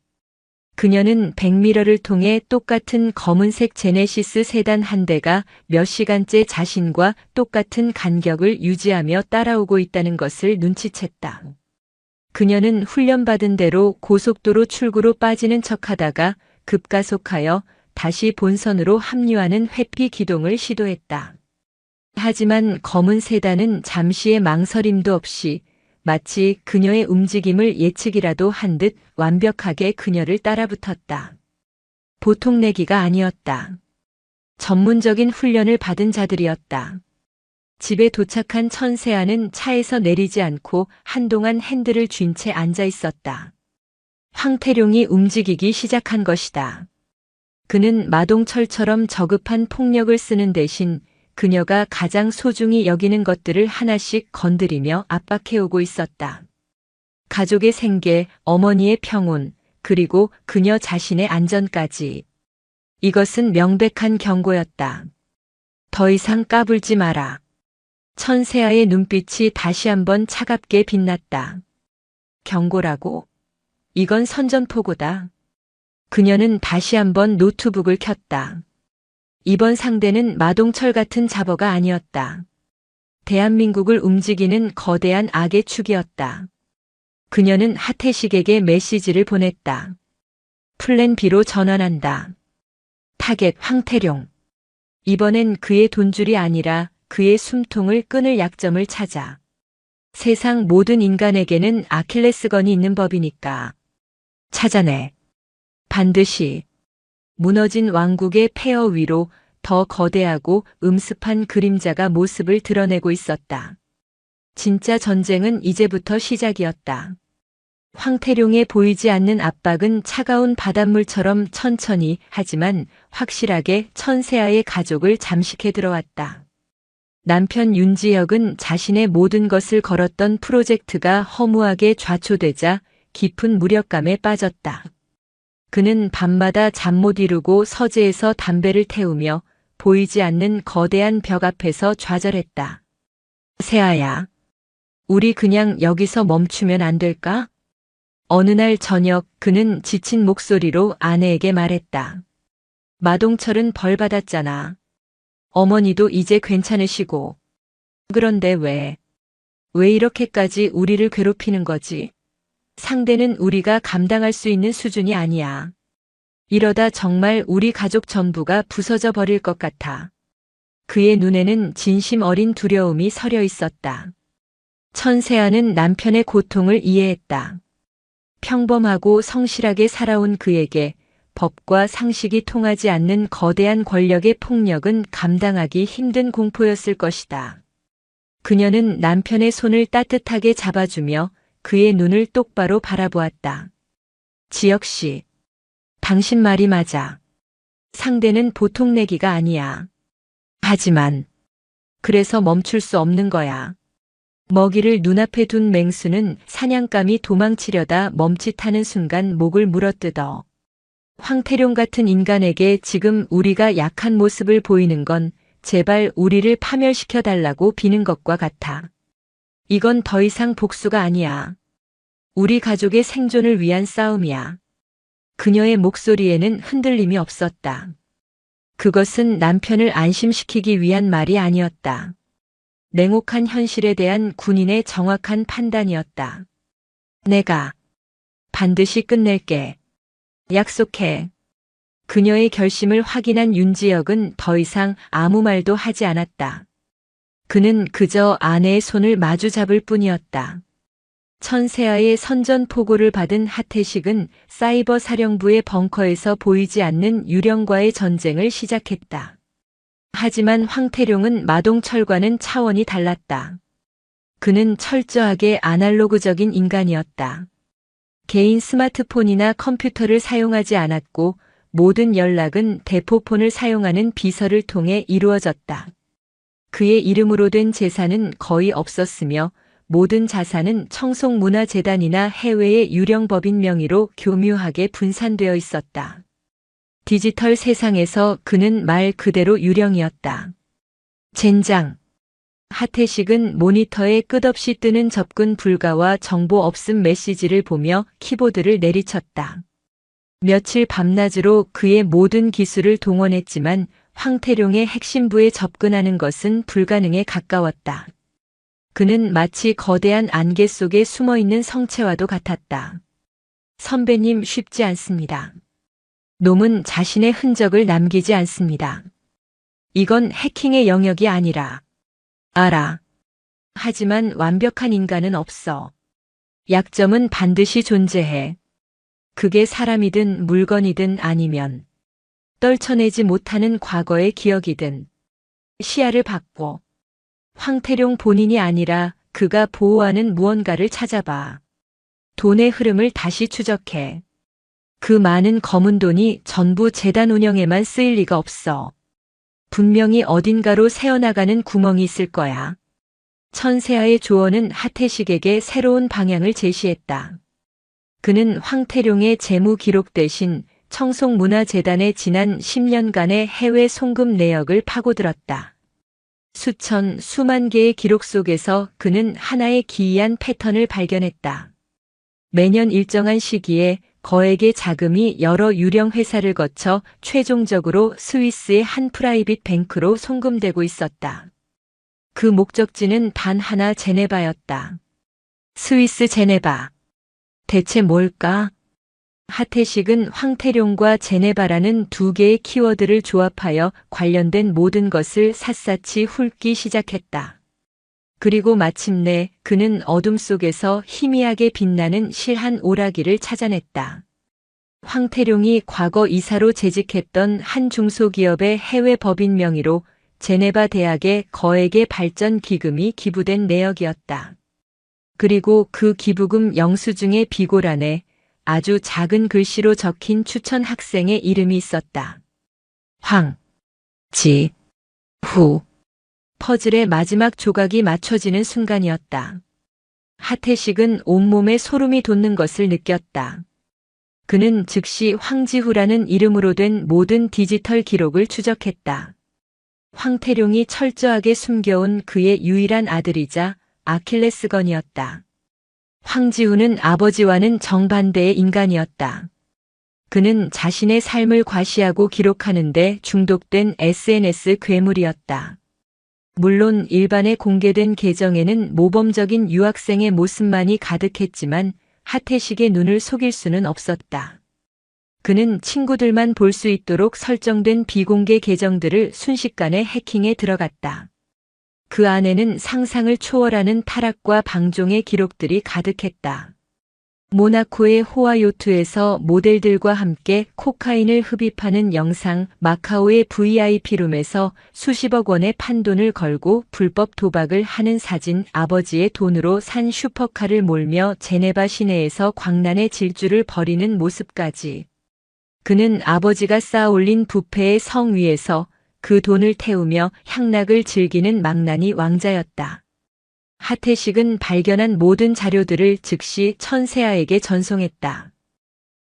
Speaker 1: 그녀는 백미러를 통해 똑같은 검은색 제네시스 세단 한 대가 몇 시간째 자신과 똑같은 간격을 유지하며 따라오고 있다는 것을 눈치챘다. 그녀는 훈련받은 대로 고속도로 출구로 빠지는 척하다가 급가속하여 다시 본선으로 합류하는 회피 기동을 시도했다. 하지만 검은 세단은 잠시의 망설임도 없이 마치 그녀의 움직임을 예측이라도 한 듯 완벽하게 그녀를 따라붙었다. 보통 내기가 아니었다. 전문적인 훈련을 받은 자들이었다. 집에 도착한 천세아는 차에서 내리지 않고 한동안 핸들을 쥔 채 앉아 있었다. 황태룡이 움직이기 시작한 것이다. 그는 마동철처럼 저급한 폭력을 쓰는 대신 그녀가 가장 소중히 여기는 것들을 하나씩 건드리며 압박해오고 있었다. 가족의 생계, 어머니의 평온, 그리고 그녀 자신의 안전까지. 이것은 명백한 경고였다. 더 이상 까불지 마라. 천세아의 눈빛이 다시 한번 차갑게 빛났다. 경고라고? 이건 선전포고다. 그녀는 다시 한번 노트북을 켰다. 이번 상대는 마동철 같은 잡어가 아니었다. 대한민국을 움직이는 거대한 악의 축이었다. 그녀는 하태식에게 메시지를 보냈다. 플랜 B로 전환한다. 타겟 황태룡. 이번엔 그의 돈줄이 아니라 그의 숨통을 끊을 약점을 찾아. 세상 모든 인간에게는 아킬레스건이 있는 법이니까. 찾아내. 반드시. 무너진 왕국의 폐허 위로 더 거대하고 음습한 그림자가 모습을 드러내고 있었다. 진짜 전쟁은 이제부터 시작이었다. 황태룡의 보이지 않는 압박은 차가운 바닷물처럼 천천히 하지만 확실하게 천세아의 가족을 잠식해 들어왔다. 남편 윤지혁은 자신의 모든 것을 걸었던 프로젝트가 허무하게 좌초되자 깊은 무력감에 빠졌다. 그는 밤마다 잠 못 이루고 서재에서 담배를 태우며 보이지 않는 거대한 벽 앞에서 좌절했다. 세아야, 우리 그냥 여기서 멈추면 안 될까? 어느 날 저녁 그는 지친 목소리로 아내에게 말했다. 마동철은 벌 받았잖아. 어머니도 이제 괜찮으시고. 그런데 왜 이렇게까지 우리를 괴롭히는 거지? 상대는 우리가 감당할 수 있는 수준이 아니야. 이러다 정말 우리 가족 전부가 부서져 버릴 것 같아. 그의 눈에는 진심 어린 두려움이 서려 있었다. 천세아는 남편의 고통을 이해했다. 평범하고 성실하게 살아온 그에게 법과 상식이 통하지 않는 거대한 권력의 폭력은 감당하기 힘든 공포였을 것이다. 그녀는 남편의 손을 따뜻하게 잡아주며 그의 눈을 똑바로 바라보았다. 지혁 씨, 당신 말이 맞아. 상대는 보통 내기가 아니야. 하지만 그래서 멈출 수 없는 거야. 먹이를 눈앞에 둔 맹수는 사냥감이 도망치려다 멈칫하는 순간 목을 물어뜯어. 황태룡 같은 인간에게 지금 우리가 약한 모습을 보이는 건 제발 우리를 파멸시켜 달라고 비는 것과 같아. 이건 더 이상 복수가 아니야. 우리 가족의 생존을 위한 싸움이야. 그녀의 목소리에는 흔들림이 없었다. 그것은 남편을 안심시키기 위한 말이 아니었다. 냉혹한 현실에 대한 군인의 정확한 판단이었다. 내가 반드시 끝낼게. 약속해. 그녀의 결심을 확인한 윤지혁은 더 이상 아무 말도 하지 않았다. 그는 그저 아내의 손을 마주 잡을 뿐이었다. 천세아의 선전포고를 받은 하태식은 사이버 사령부의 벙커에서 보이지 않는 유령과의 전쟁을 시작했다. 하지만 황태룡은 마동철과는 차원이 달랐다. 그는 철저하게 아날로그적인 인간이었다. 개인 스마트폰이나 컴퓨터를 사용하지 않았고 모든 연락은 대포폰을 사용하는 비서를 통해 이루어졌다. 그의 이름으로 된 재산은 거의 없었으며 모든 자산은 청송문화재단이나 해외의 유령법인 명의로 교묘하게 분산되어 있었다. 디지털 세상에서 그는 말 그대로 유령이었다. 젠장. 하태식은 모니터에 끝없이 뜨는 접근 불가와 정보 없음 메시지를 보며 키보드를 내리쳤다. 며칠 밤낮으로 그의 모든 기술을 동원했지만 황태룡의 핵심부에 접근하는 것은 불가능에 가까웠다. 그는 마치 거대한 안개 속에 숨어있는 성체와도 같았다. 선배님, 쉽지 않습니다. 놈은 자신의 흔적을 남기지 않습니다. 이건 해킹의 영역이 아니라. 알아. 하지만 완벽한 인간은 없어. 약점은 반드시 존재해. 그게 사람이든 물건이든 아니면 떨쳐내지 못하는 과거의 기억이든. 시야를 바꿔. 황태룡 본인이 아니라 그가 보호하는 무언가를 찾아봐. 돈의 흐름을 다시 추적해. 그 많은 검은 돈이 전부 재단 운영에만 쓰일 리가 없어. 분명히 어딘가로 새어나가는 구멍이 있을 거야. 천세아의 조언은 하태식에게 새로운 방향을 제시했다. 그는 황태룡의 재무 기록 대신 청송문화재단의 지난 10년간의 해외 송금 내역을 파고들었다. 수만 개의 기록 속에서 그는 하나의 기이한 패턴을 발견했다. 매년 일정한 시기에 거액의 자금이 여러 유령 회사를 거쳐 최종적으로 스위스의 한 프라이빗 뱅크로 송금되고 있었다. 그 목적지는 단 하나, 제네바였다. 스위스 제네바. 대체 뭘까? 하태식은 황태룡과 제네바라는 두 개의 키워드를 조합하여 관련된 모든 것을 샅샅이 훑기 시작했다. 그리고 마침내 그는 어둠 속에서 희미하게 빛나는 실한 오라기를 찾아냈다. 황태룡이 과거 이사로 재직했던 한 중소기업의 해외 법인 명의로 제네바 대학의 거액의 발전 기금이 기부된 내역이었다. 그리고 그 기부금 영수증의 비고란에 아주 작은 글씨로 적힌 추천 학생의 이름이 있었다. 후. 퍼즐의 마지막 조각이 맞춰지는 순간이었다. 하태식은 온몸에 소름이 돋는 것을 느꼈다. 그는 즉시 황지후라는 이름으로 된 모든 디지털 기록을 추적했다. 황태룡이 철저하게 숨겨온 그의 유일한 아들이자 아킬레스건이었다. 황지후는 아버지와는 정반대의 인간이었다. 그는 자신의 삶을 과시하고 기록하는데 중독된 SNS 괴물이었다. 물론 일반에 공개된 계정에는 모범적인 유학생의 모습만이 가득했지만 하태식의 눈을 속일 수는 없었다. 그는 친구들만 볼 수 있도록 설정된 비공개 계정들을 순식간에 해킹에 들어갔다. 그 안에는 상상을 초월하는 타락과 방종의 기록들이 가득했다. 모나코의 호화요트에서 모델들과 함께 코카인을 흡입하는 영상, 마카오의 VIP룸에서 수십억 원의 판돈을 걸고 불법 도박을 하는 사진, 아버지의 돈으로 산 슈퍼카를 몰며 제네바 시내에서 광란의 질주를 벌이는 모습까지. 그는 아버지가 쌓아올린 부패의 성 위에서 그 돈을 태우며 향락을 즐기는 망나니 왕자였다. 하태식은 발견한 모든 자료들을 즉시 천세아에게 전송했다.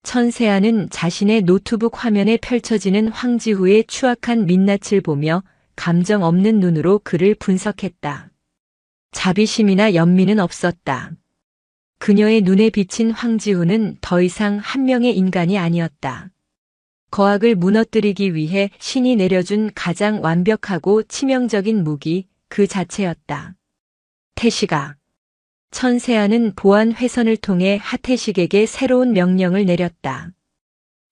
Speaker 1: 천세아는 자신의 노트북 화면에 펼쳐지는 황지후의 추악한 민낯을 보며 감정 없는 눈으로 그를 분석했다. 자비심이나 연민은 없었다. 그녀의 눈에 비친 황지후는 더 이상 한 명의 인간이 아니었다. 거악을 무너뜨리기 위해 신이 내려준 가장 완벽하고 치명적인 무기 그 자체였다. 태식아. 천세아는 보안 회선을 통해 하태식에게 새로운 명령을 내렸다.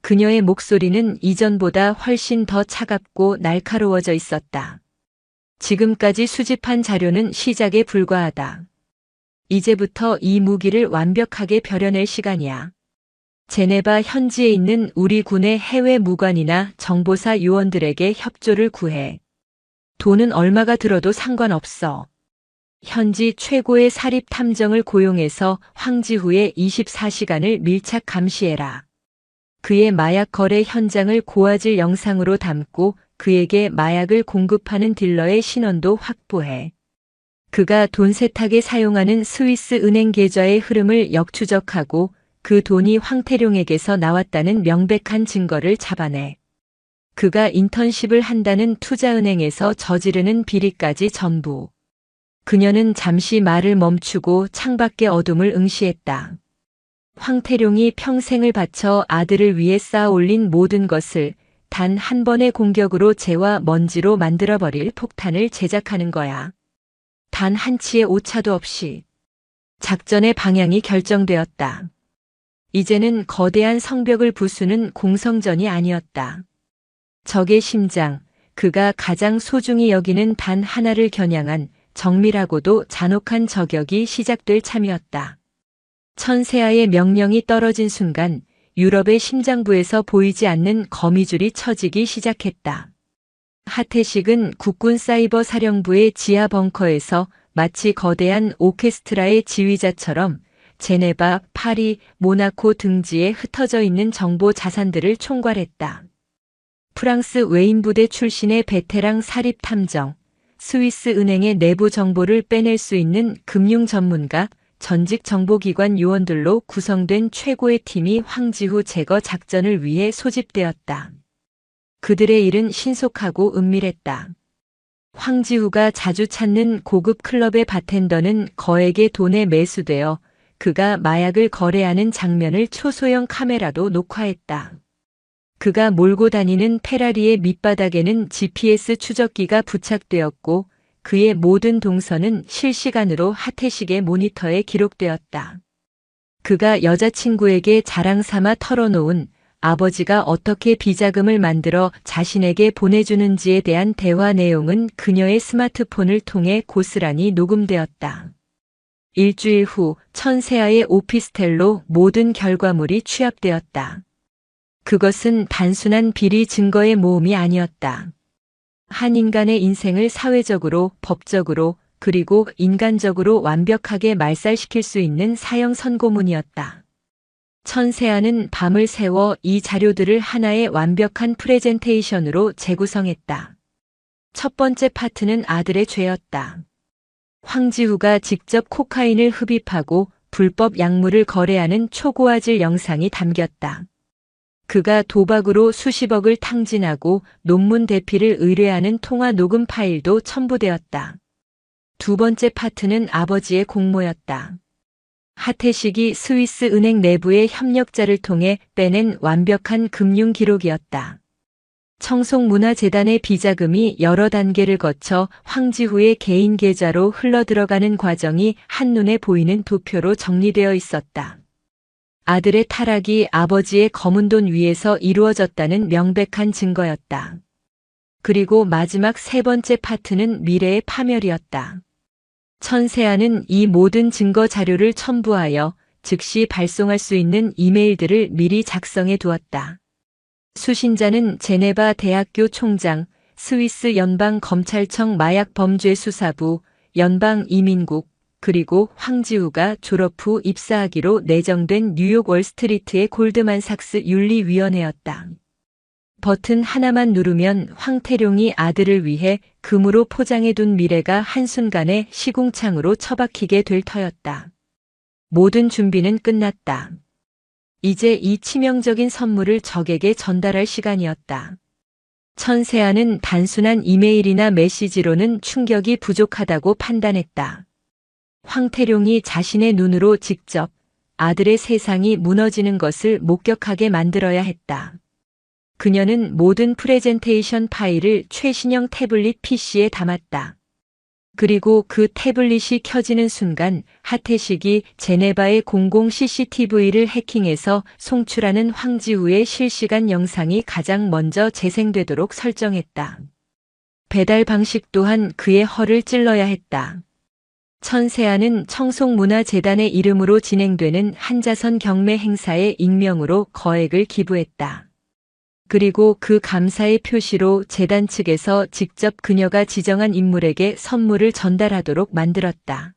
Speaker 1: 그녀의 목소리는 이전보다 훨씬 더 차갑고 날카로워져 있었다. 지금까지 수집한 자료는 시작에 불과하다. 이제부터 이 무기를 완벽하게 벼려낼 시간이야. 제네바 현지에 있는 우리 군의 해외 무관이나 정보사 요원들에게 협조를 구해. 돈은 얼마가 들어도 상관없어. 현지 최고의 사립 탐정을 고용해서 황지후의 24시간을 밀착 감시해라. 그의 마약 거래 현장을 고화질 영상으로 담고 그에게 마약을 공급하는 딜러의 신원도 확보해. 그가 돈 세탁에 사용하는 스위스 은행 계좌의 흐름을 역추적하고 그 돈이 황태룡에게서 나왔다는 명백한 증거를 잡아내. 그가 인턴십을 한다는 투자은행에서 저지르는 비리까지 전부. 그녀는 잠시 말을 멈추고 창밖의 어둠을 응시했다. 황태룡이 평생을 바쳐 아들을 위해 쌓아 올린 모든 것을 단 한 번의 공격으로 재와 먼지로 만들어버릴 폭탄을 제작하는 거야. 단 한 치의 오차도 없이. 작전의 방향이 결정되었다. 이제는 거대한 성벽을 부수는 공성전이 아니었다. 적의 심장, 그가 가장 소중히 여기는 단 하나를 겨냥한 정밀하고도 잔혹한 저격이 시작될 참이었다. 천세아의 명령이 떨어진 순간 유럽의 심장부에서 보이지 않는 거미줄이 쳐지기 시작했다. 하태식은 국군 사이버 사령부의 지하 벙커에서 마치 거대한 오케스트라의 지휘자처럼 제네바, 파리, 모나코 등지에 흩어져 있는 정보 자산들을 총괄했다. 프랑스 외인부대 출신의 베테랑 사립 탐정, 스위스 은행의 내부 정보를 빼낼 수 있는 금융 전문가, 전직 정보기관 요원들로 구성된 최고의 팀이 황지후 제거 작전을 위해 소집되었다. 그들의 일은 신속하고 은밀했다. 황지후가 자주 찾는 고급 클럽의 바텐더는 거액의 돈에 매수되어 그가 마약을 거래하는 장면을 초소형 카메라도 녹화했다. 그가 몰고 다니는 페라리의 밑바닥에는 GPS 추적기가 부착되었고 그의 모든 동선은 실시간으로 하태식의 모니터에 기록되었다. 그가 여자친구에게 자랑 삼아 털어놓은 아버지가 어떻게 비자금을 만들어 자신에게 보내주는지에 대한 대화 내용은 그녀의 스마트폰을 통해 고스란히 녹음되었다. 일주일 후 천세아의 오피스텔로 모든 결과물이 취합되었다. 그것은 단순한 비리 증거의 모음이 아니었다. 한 인간의 인생을 사회적으로, 법적으로, 그리고 인간적으로 완벽하게 말살시킬 수 있는 사형 선고문이었다. 천세아는 밤을 새워 이 자료들을 하나의 완벽한 프레젠테이션으로 재구성했다. 첫 번째 파트는 아들의 죄였다. 황지후가 직접 코카인을 흡입하고 불법 약물을 거래하는 초고화질 영상이 담겼다. 그가 도박으로 수십억을 탕진하고 논문 대피를 의뢰하는 통화 녹음 파일도 첨부되었다. 두 번째 파트는 아버지의 공모였다. 하태식이 스위스 은행 내부의 협력자를 통해 빼낸 완벽한 금융 기록이었다. 청송문화재단의 비자금이 여러 단계를 거쳐 황지후의 개인 계좌로 흘러들어가는 과정이 한눈에 보이는 도표로 정리되어 있었다. 아들의 타락이 아버지의 검은 돈 위에서 이루어졌다는 명백한 증거였다. 그리고 마지막 세 번째 파트는 미래의 파멸이었다. 천세아는 이 모든 증거 자료를 첨부하여 즉시 발송할 수 있는 이메일들을 미리 작성해 두었다. 수신자는 제네바 대학교 총장, 스위스 연방검찰청 마약범죄수사부, 연방이민국, 그리고 황지후가 졸업 후 입사하기로 내정된 뉴욕 월스트리트의 골드만삭스 윤리위원회였다. 버튼 하나만 누르면 황태룡이 아들을 위해 금으로 포장해둔 미래가 한순간에 시궁창으로 처박히게 될 터였다. 모든 준비는 끝났다. 이제 이 치명적인 선물을 적에게 전달할 시간이었다. 천세아는 단순한 이메일이나 메시지로는 충격이 부족하다고 판단했다. 황태룡이 자신의 눈으로 직접 아들의 세상이 무너지는 것을 목격하게 만들어야 했다. 그녀는 모든 프레젠테이션 파일을 최신형 태블릿 PC에 담았다. 그리고 그 태블릿이 켜지는 순간 하태식이 제네바의 공공 CCTV를 해킹해서 송출하는 황지후의 실시간 영상이 가장 먼저 재생되도록 설정했다. 배달 방식 또한 그의 허를 찔러야 했다. 천세아는 청송문화재단의 이름으로 진행되는 한자선 경매 행사에 익명으로 거액을 기부했다. 그리고 그 감사의 표시로 재단 측에서 직접 그녀가 지정한 인물에게 선물을 전달하도록 만들었다.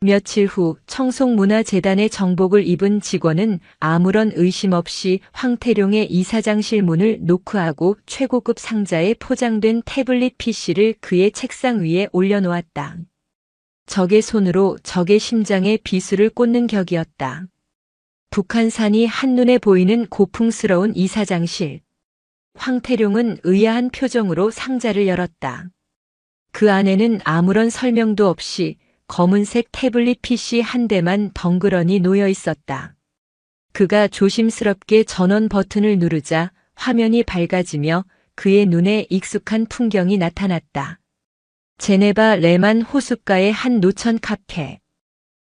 Speaker 1: 며칠 후 청송문화재단의 정복을 입은 직원은 아무런 의심 없이 황태룡의 이사장실 문을 노크하고 최고급 상자에 포장된 태블릿 PC를 그의 책상 위에 올려놓았다. 적의 손으로 적의 심장에 비수를 꽂는 격이었다. 북한산이 한눈에 보이는 고풍스러운 이사장실. 황태룡은 의아한 표정으로 상자를 열었다. 그 안에는 아무런 설명도 없이 검은색 태블릿 PC 한 대만 덩그러니 놓여 있었다. 그가 조심스럽게 전원 버튼을 누르자 화면이 밝아지며 그의 눈에 익숙한 풍경이 나타났다. 제네바 레만 호숫가의 한 노천 카페.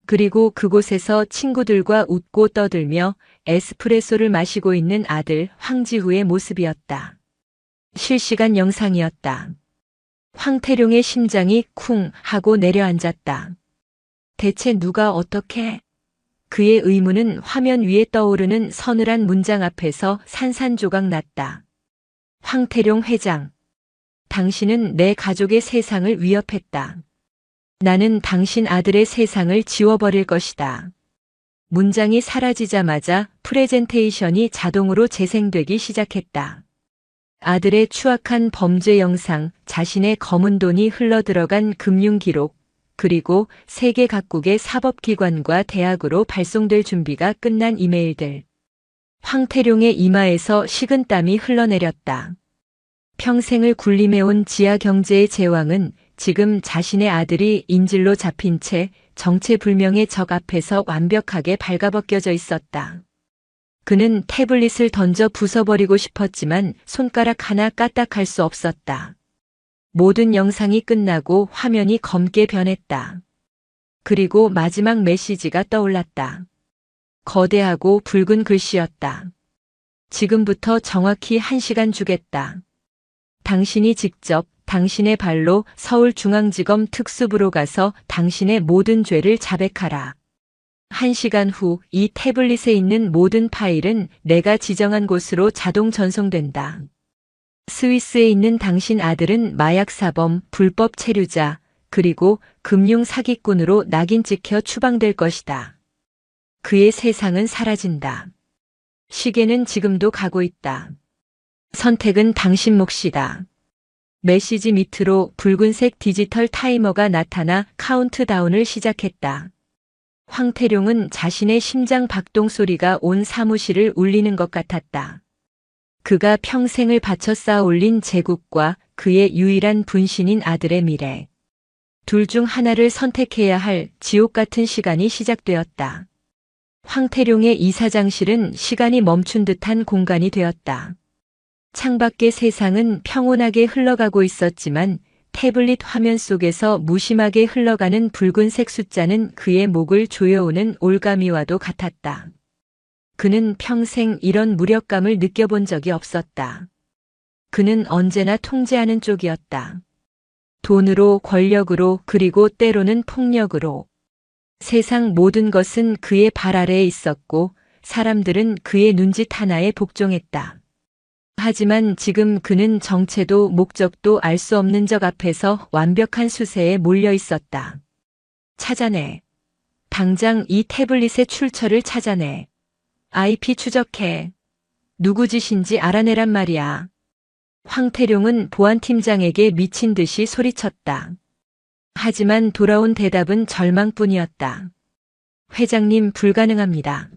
Speaker 1: 그리고 그곳에서 친구들과 웃고 떠들며 에스프레소를 마시고 있는 아들 황지후의 모습이었다. 실시간 영상이었다. 황태룡의 심장이 쿵 하고 내려앉았다. 대체 누가 어떻게? 그의 의문은 화면 위에 떠오르는 서늘한 문장 앞에서 산산조각 났다. 황태룡 회장. 당신은 내 가족의 세상을 위협했다. 나는 당신 아들의 세상을 지워버릴 것이다. 문장이 사라지자마자 프레젠테이션이 자동으로 재생되기 시작했다. 아들의 추악한 범죄 영상, 자신의 검은 돈이 흘러들어간 금융 기록, 그리고 세계 각국의 사법기관과 대학으로 발송될 준비가 끝난 이메일들. 황태룡의 이마에서 식은땀이 흘러내렸다. 평생을 군림해온 지하 경제의 제왕은 지금 자신의 아들이 인질로 잡힌 채 정체불명의 적 앞에서 완벽하게 발가벗겨져 있었다. 그는 태블릿을 던져 부숴버리고 싶었지만 손가락 하나 까딱할 수 없었다. 모든 영상이 끝나고 화면이 검게 변했다. 그리고 마지막 메시지가 떠올랐다. 거대하고 붉은 글씨였다. 지금부터 정확히 1시간 주겠다. 당신이 직접 당신의 발로 서울중앙지검 특수부로 가서 당신의 모든 죄를 자백하라. 1시간 후 이 태블릿에 있는 모든 파일은 내가 지정한 곳으로 자동 전송된다. 스위스에 있는 당신 아들은 마약사범, 불법 체류자, 그리고 금융 사기꾼으로 낙인 찍혀 추방될 것이다. 그의 세상은 사라진다. 시계는 지금도 가고 있다. 선택은 당신 몫이다. 메시지 밑으로 붉은색 디지털 타이머가 나타나 카운트다운을 시작했다. 황태룡은 자신의 심장 박동 소리가 온 사무실을 울리는 것 같았다. 그가 평생을 바쳐 쌓아 올린 제국과 그의 유일한 분신인 아들의 미래. 둘 중 하나를 선택해야 할 지옥 같은 시간이 시작되었다. 황태룡의 이사장실은 시간이 멈춘 듯한 공간이 되었다. 창밖의 세상은 평온하게 흘러가고 있었지만 태블릿 화면 속에서 무심하게 흘러가는 붉은색 숫자는 그의 목을 조여오는 올가미와도 같았다. 그는 평생 이런 무력감을 느껴본 적이 없었다. 그는 언제나 통제하는 쪽이었다. 돈으로, 권력으로, 그리고 때로는 폭력으로. 세상 모든 것은 그의 발 아래에 있었고 사람들은 그의 눈짓 하나에 복종했다. 하지만 지금 그는 정체도 목적도 알 수 없는 적 앞에서 완벽한 수세에 몰려 있었다. 찾아내. 당장 이 태블릿의 출처를 찾아내. IP 추적해. 누구 짓인지 알아내란 말이야. 황태룡은 보안팀장에게 미친 듯이 소리쳤다. 하지만 돌아온 대답은 절망뿐이었다. 회장님, 불가능합니다.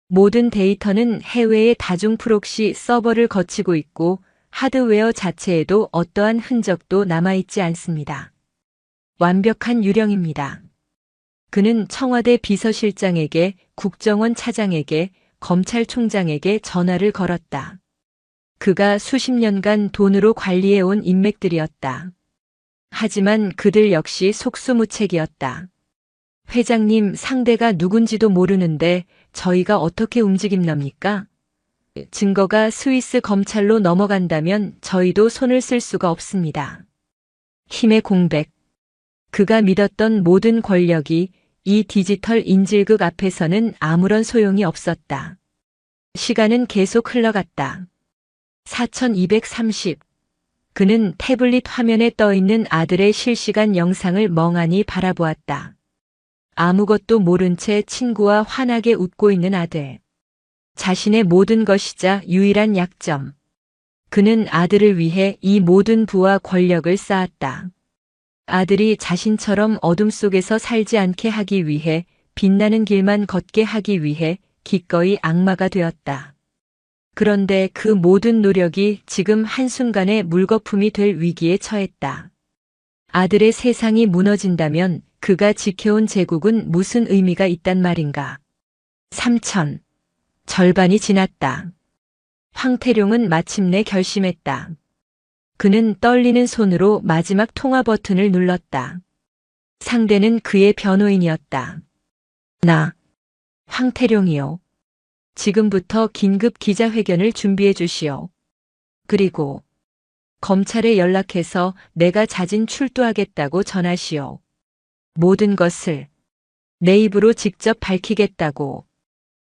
Speaker 1: 모든 데이터는 해외의 다중 프록시 서버를 거치고 있고 하드웨어 자체에도 어떠한 흔적도 남아있지 않습니다. 완벽한 유령입니다. 그는 청와대 비서실장에게, 국정원 차장에게, 검찰총장에게 전화를 걸었다. 그가 수십 년간 돈으로 관리해온 인맥들이었다. 하지만 그들 역시 속수무책이었다. 회장님, 상대가 누군지도 모르는데 저희가 어떻게 움직임납니까? 증거가 스위스 검찰로 넘어간다면 저희도 손을 쓸 수가 없습니다. 힘의 공백. 그가 믿었던 모든 권력이 이 디지털 인질극 앞에서는 아무런 소용이 없었다. 시간은 계속 흘러갔다. 4230. 그는 태블릿 화면에 떠있는 아들의 실시간 영상을 멍하니 바라보았다. 아무것도 모른 채 친구와 환하게 웃고 있는 아들. 자신의 모든 것이자 유일한 약점. 그는 아들을 위해 이 모든 부와 권력을 쌓았다. 아들이 자신처럼 어둠 속에서 살지 않게 하기 위해, 빛나는 길만 걷게 하기 위해 기꺼이 악마가 되었다. 그런데 그 모든 노력이 지금 한순간에 물거품이 될 위기에 처했다. 아들의 세상이 무너진다면 그가 지켜온 제국은 무슨 의미가 있단 말인가. 3000. 절반이 지났다. 황태룡은 마침내 결심했다. 그는 떨리는 손으로 마지막 통화 버튼을 눌렀다. 상대는 그의 변호인이었다. 나, 황태룡이요. 지금부터 긴급 기자회견을 준비해 주시오. 그리고 검찰에 연락해서 내가 자진 출두하겠다고 전하시오. 모든 것을 내 입으로 직접 밝히겠다고.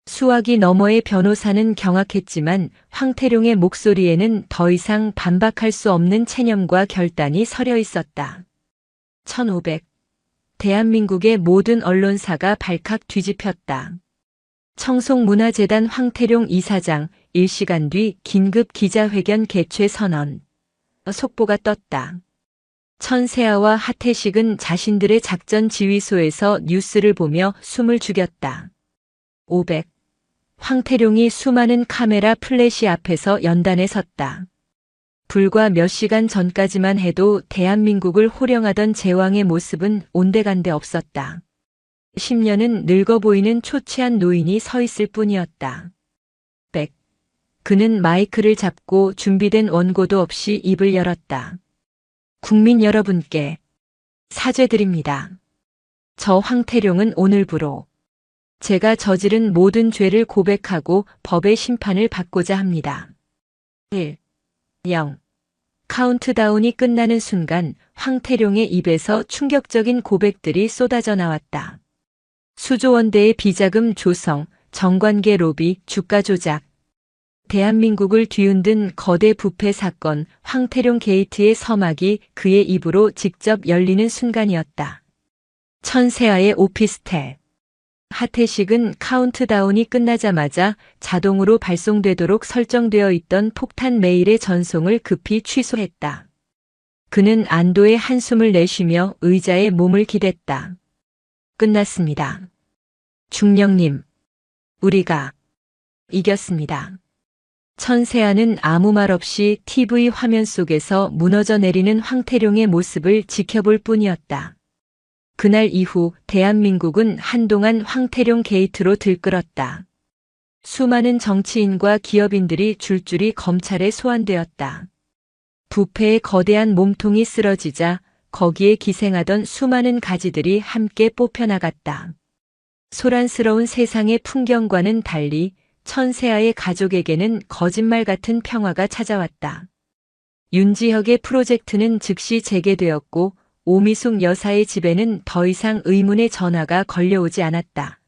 Speaker 1: 수화기 너머의 변호사는 경악했지만 황태룡의 목소리에는 더 이상 반박할 수 없는 체념과 결단이 서려 있었다. 1500. 대한민국의 모든 언론사가 발칵 뒤집혔다. 청송문화재단 황태룡 이사장 1시간 뒤 긴급 기자회견 개최 선언. 속보가 떴다. 천세아와 하태식은 자신들의 작전 지휘소에서 뉴스를 보며 숨을 죽였다. 500. 황태룡이 수많은 카메라 플래시 앞에서 연단에 섰다. 불과 몇 시간 전까지만 해도 대한민국을 호령하던 제왕의 모습은 온데간데 없었다. 10년은 늙어 보이는 초췌한 노인이 서 있을 뿐이었다. 100. 그는 마이크를 잡고 준비된 원고도 없이 입을 열었다. 국민 여러분께 사죄드립니다. 저 황태룡은 오늘부로 제가 저지른 모든 죄를 고백하고 법의 심판을 받고자 합니다. 1. 0. 카운트다운이 끝나는 순간 황태룡의 입에서 충격적인 고백들이 쏟아져 나왔다. 수조 원대의 비자금 조성, 정관계 로비, 주가 조작. 대한민국을 뒤흔든 거대 부패 사건, 황태룡 게이트의 서막이 그의 입으로 직접 열리는 순간이었다. 천세아의 오피스텔. 하태식은 카운트다운이 끝나자마자 자동으로 발송되도록 설정되어 있던 폭탄 메일의 전송을 급히 취소했다. 그는 안도의 한숨을 내쉬며 의자에 몸을 기댔다. 끝났습니다. 중령님, 우리가 이겼습니다. 천세아는 아무 말 없이 TV 화면 속에서 무너져 내리는 황태룡의 모습을 지켜볼 뿐이었다. 그날 이후 대한민국은 한동안 황태룡 게이트로 들끓었다. 수많은 정치인과 기업인들이 줄줄이 검찰에 소환되었다. 부패의 거대한 몸통이 쓰러지자 거기에 기생하던 수많은 가지들이 함께 뽑혀나갔다. 소란스러운 세상의 풍경과는 달리 천세아의 가족에게는 거짓말 같은 평화가 찾아왔다. 윤지혁의 프로젝트는 즉시 재개되었고 오미숙 여사의 집에는 더 이상 의문의 전화가 걸려오지 않았다.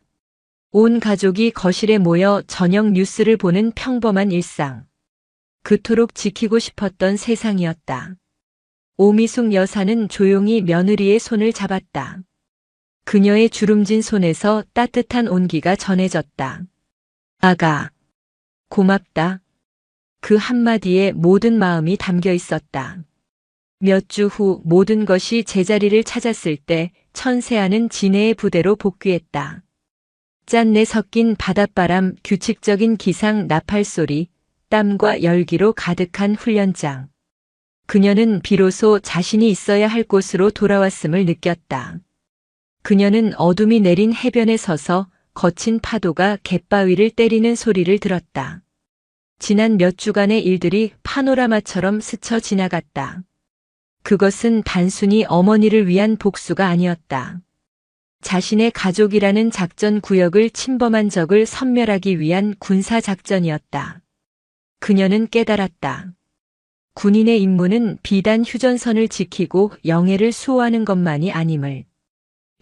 Speaker 1: 온 가족이 거실에 모여 저녁 뉴스를 보는 평범한 일상. 그토록 지키고 싶었던 세상이었다. 오미숙 여사는 조용히 며느리의 손을 잡았다. 그녀의 주름진 손에서 따뜻한 온기가 전해졌다. 아가, 고맙다. 그 한마디에 모든 마음이 담겨 있었다. 몇 주 후 모든 것이 제자리를 찾았을 때 천세아는 진해의 부대로 복귀했다. 짠내 섞인 바닷바람, 규칙적인 기상, 나팔소리, 땀과 열기로 가득한 훈련장. 그녀는 비로소 자신이 있어야 할 곳으로 돌아왔음을 느꼈다. 그녀는 어둠이 내린 해변에 서서 거친 파도가 갯바위를 때리는 소리를 들었다. 지난 몇 주간의 일들이 파노라마처럼 스쳐 지나갔다. 그것은 단순히 어머니를 위한 복수가 아니었다. 자신의 가족이라는 작전 구역을 침범한 적을 섬멸하기 위한 군사작전이었다. 그녀는 깨달았다. 군인의 임무는 비단 휴전선을 지키고 영예를 수호하는 것만이 아님을.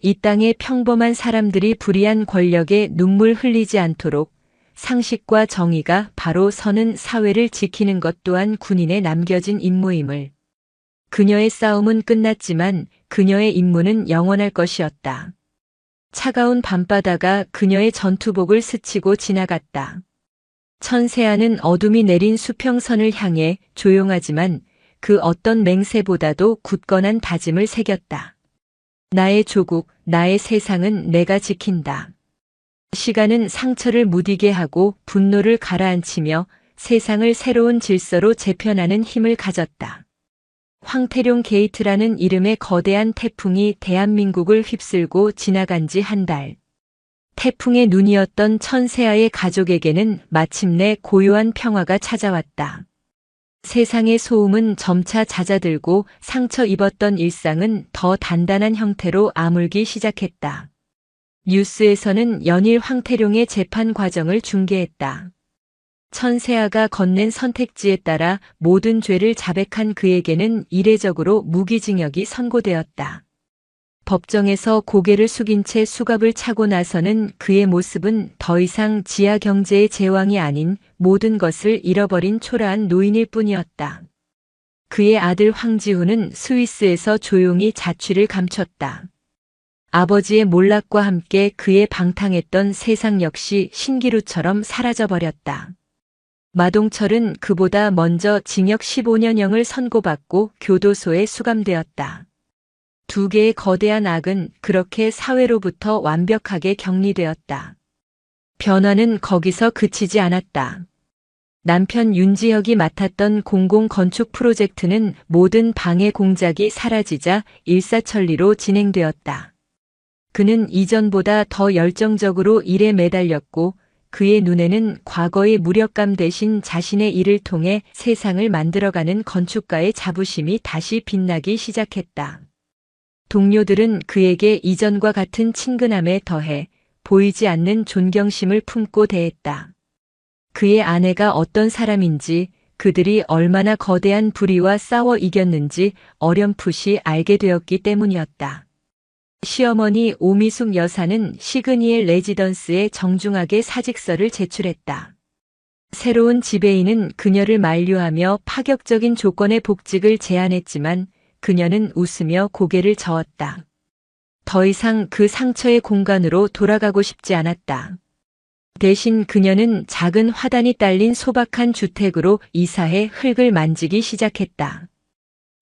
Speaker 1: 이 땅의 평범한 사람들이 불의한 권력에 눈물 흘리지 않도록 상식과 정의가 바로 서는 사회를 지키는 것 또한 군인에 남겨진 임무임을. 그녀의 싸움은 끝났지만 그녀의 임무는 영원할 것이었다. 차가운 밤바다가 그녀의 전투복을 스치고 지나갔다. 천세아는 어둠이 내린 수평선을 향해 조용하지만 그 어떤 맹세보다도 굳건한 다짐을 새겼다. 나의 조국, 나의 세상은 내가 지킨다. 시간은 상처를 무디게 하고 분노를 가라앉히며 세상을 새로운 질서로 재편하는 힘을 가졌다. 황태룡 게이트라는 이름의 거대한 태풍이 대한민국을 휩쓸고 지나간 지 한 달. 태풍의 눈이었던 천세아의 가족에게는 마침내 고요한 평화가 찾아왔다. 세상의 소음은 점차 잦아들고 상처 입었던 일상은 더 단단한 형태로 아물기 시작했다. 뉴스에서는 연일 황태룡의 재판 과정을 중계했다. 천세아가 건넨 선택지에 따라 모든 죄를 자백한 그에게는 이례적으로 무기징역이 선고되었다. 법정에서 고개를 숙인 채 수갑을 차고 나서는 그의 모습은 더 이상 지하 경제의 제왕이 아닌 모든 것을 잃어버린 초라한 노인일 뿐이었다. 그의 아들 황지훈은 스위스에서 조용히 자취를 감췄다. 아버지의 몰락과 함께 그의 방탕했던 세상 역시 신기루처럼 사라져버렸다. 마동철은 그보다 먼저 징역 15년형을 선고받고 교도소에 수감되었다. 두 개의 거대한 악은 그렇게 사회로부터 완벽하게 격리되었다. 변화는 거기서 그치지 않았다. 남편 윤지혁이 맡았던 공공건축 프로젝트는 모든 방해 공작이 사라지자 일사천리로 진행되었다. 그는 이전보다 더 열정적으로 일에 매달렸고 그의 눈에는 과거의 무력감 대신 자신의 일을 통해 세상을 만들어가는 건축가의 자부심이 다시 빛나기 시작했다. 동료들은 그에게 이전과 같은 친근함에 더해 보이지 않는 존경심을 품고 대했다. 그의 아내가 어떤 사람인지, 그들이 얼마나 거대한 불의와 싸워 이겼는지 어렴풋이 알게 되었기 때문이었다. 시어머니 오미숙 여사는 시그니엘 레지던스에 정중하게 사직서를 제출했다. 새로운 지배인은 그녀를 만류하며 파격적인 조건의 복직을 제안했지만 그녀는 웃으며 고개를 저었다. 더 이상 그 상처의 공간으로 돌아가고 싶지 않았다. 대신 그녀는 작은 화단이 딸린 소박한 주택으로 이사해 흙을 만지기 시작했다.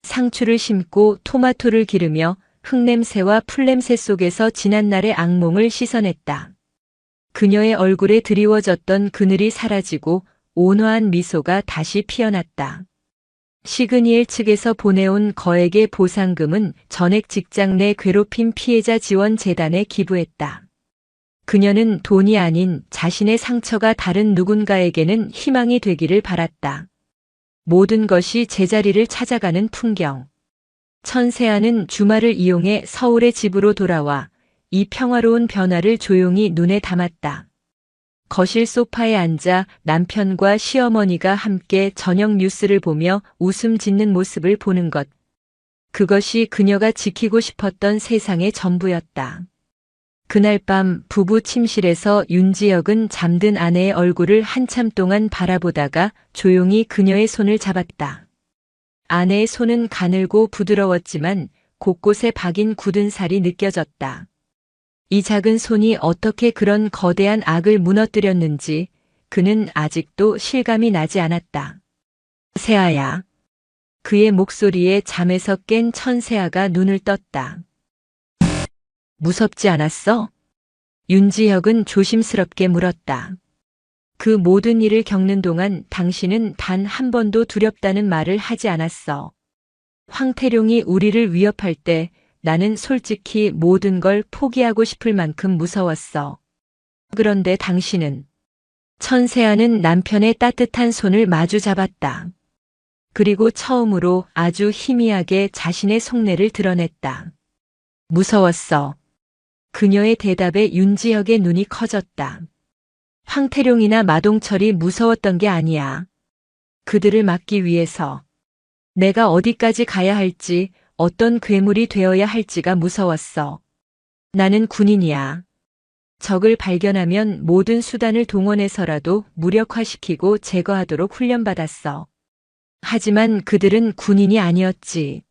Speaker 1: 상추를 심고 토마토를 기르며 흙냄새와 풀냄새 속에서 지난날의 악몽을 씻어냈다. 그녀의 얼굴에 드리워졌던 그늘이 사라지고 온화한 미소가 다시 피어났다. 시그니엘 측에서 보내온 거액의 보상금은 전액 직장 내 괴롭힘 피해자 지원 재단에 기부했다. 그녀는 돈이 아닌 자신의 상처가 다른 누군가에게는 희망이 되기를 바랐다. 모든 것이 제자리를 찾아가는 풍경. 천세아는 주말을 이용해 서울의 집으로 돌아와 이 평화로운 변화를 조용히 눈에 담았다. 거실 소파에 앉아 남편과 시어머니가 함께 저녁 뉴스를 보며 웃음 짓는 모습을 보는 것. 그것이 그녀가 지키고 싶었던 세상의 전부였다. 그날 밤 부부 침실에서 윤지혁은 잠든 아내의 얼굴을 한참 동안 바라보다가 조용히 그녀의 손을 잡았다. 아내의 손은 가늘고 부드러웠지만 곳곳에 박인 굳은 살이 느껴졌다. 이 작은 손이 어떻게 그런 거대한 악을 무너뜨렸는지 그는 아직도 실감이 나지 않았다. 세아야. 그의 목소리에 잠에서 깬 천세아가 눈을 떴다. 무섭지 않았어? 윤지혁은 조심스럽게 물었다. 그 모든 일을 겪는 동안 당신은 단 한 번도 두렵다는 말을 하지 않았어. 황태룡이 우리를 위협할 때 나는 솔직히 모든 걸 포기하고 싶을 만큼 무서웠어. 그런데 당신은. 천세아는 남편의 따뜻한 손을 마주 잡았다. 그리고 처음으로 아주 희미하게 자신의 속내를 드러냈다. 무서웠어. 그녀의 대답에 윤지혁의 눈이 커졌다. 황태룡이나 마동철이 무서웠던 게 아니야. 그들을 막기 위해서. 내가 어디까지 가야 할지, 어떤 괴물이 되어야 할지가 무서웠어. 나는 군인이야. 적을 발견하면 모든 수단을 동원해서라도 무력화시키고 제거하도록 훈련받았어. 하지만 그들은 군인이 아니었지.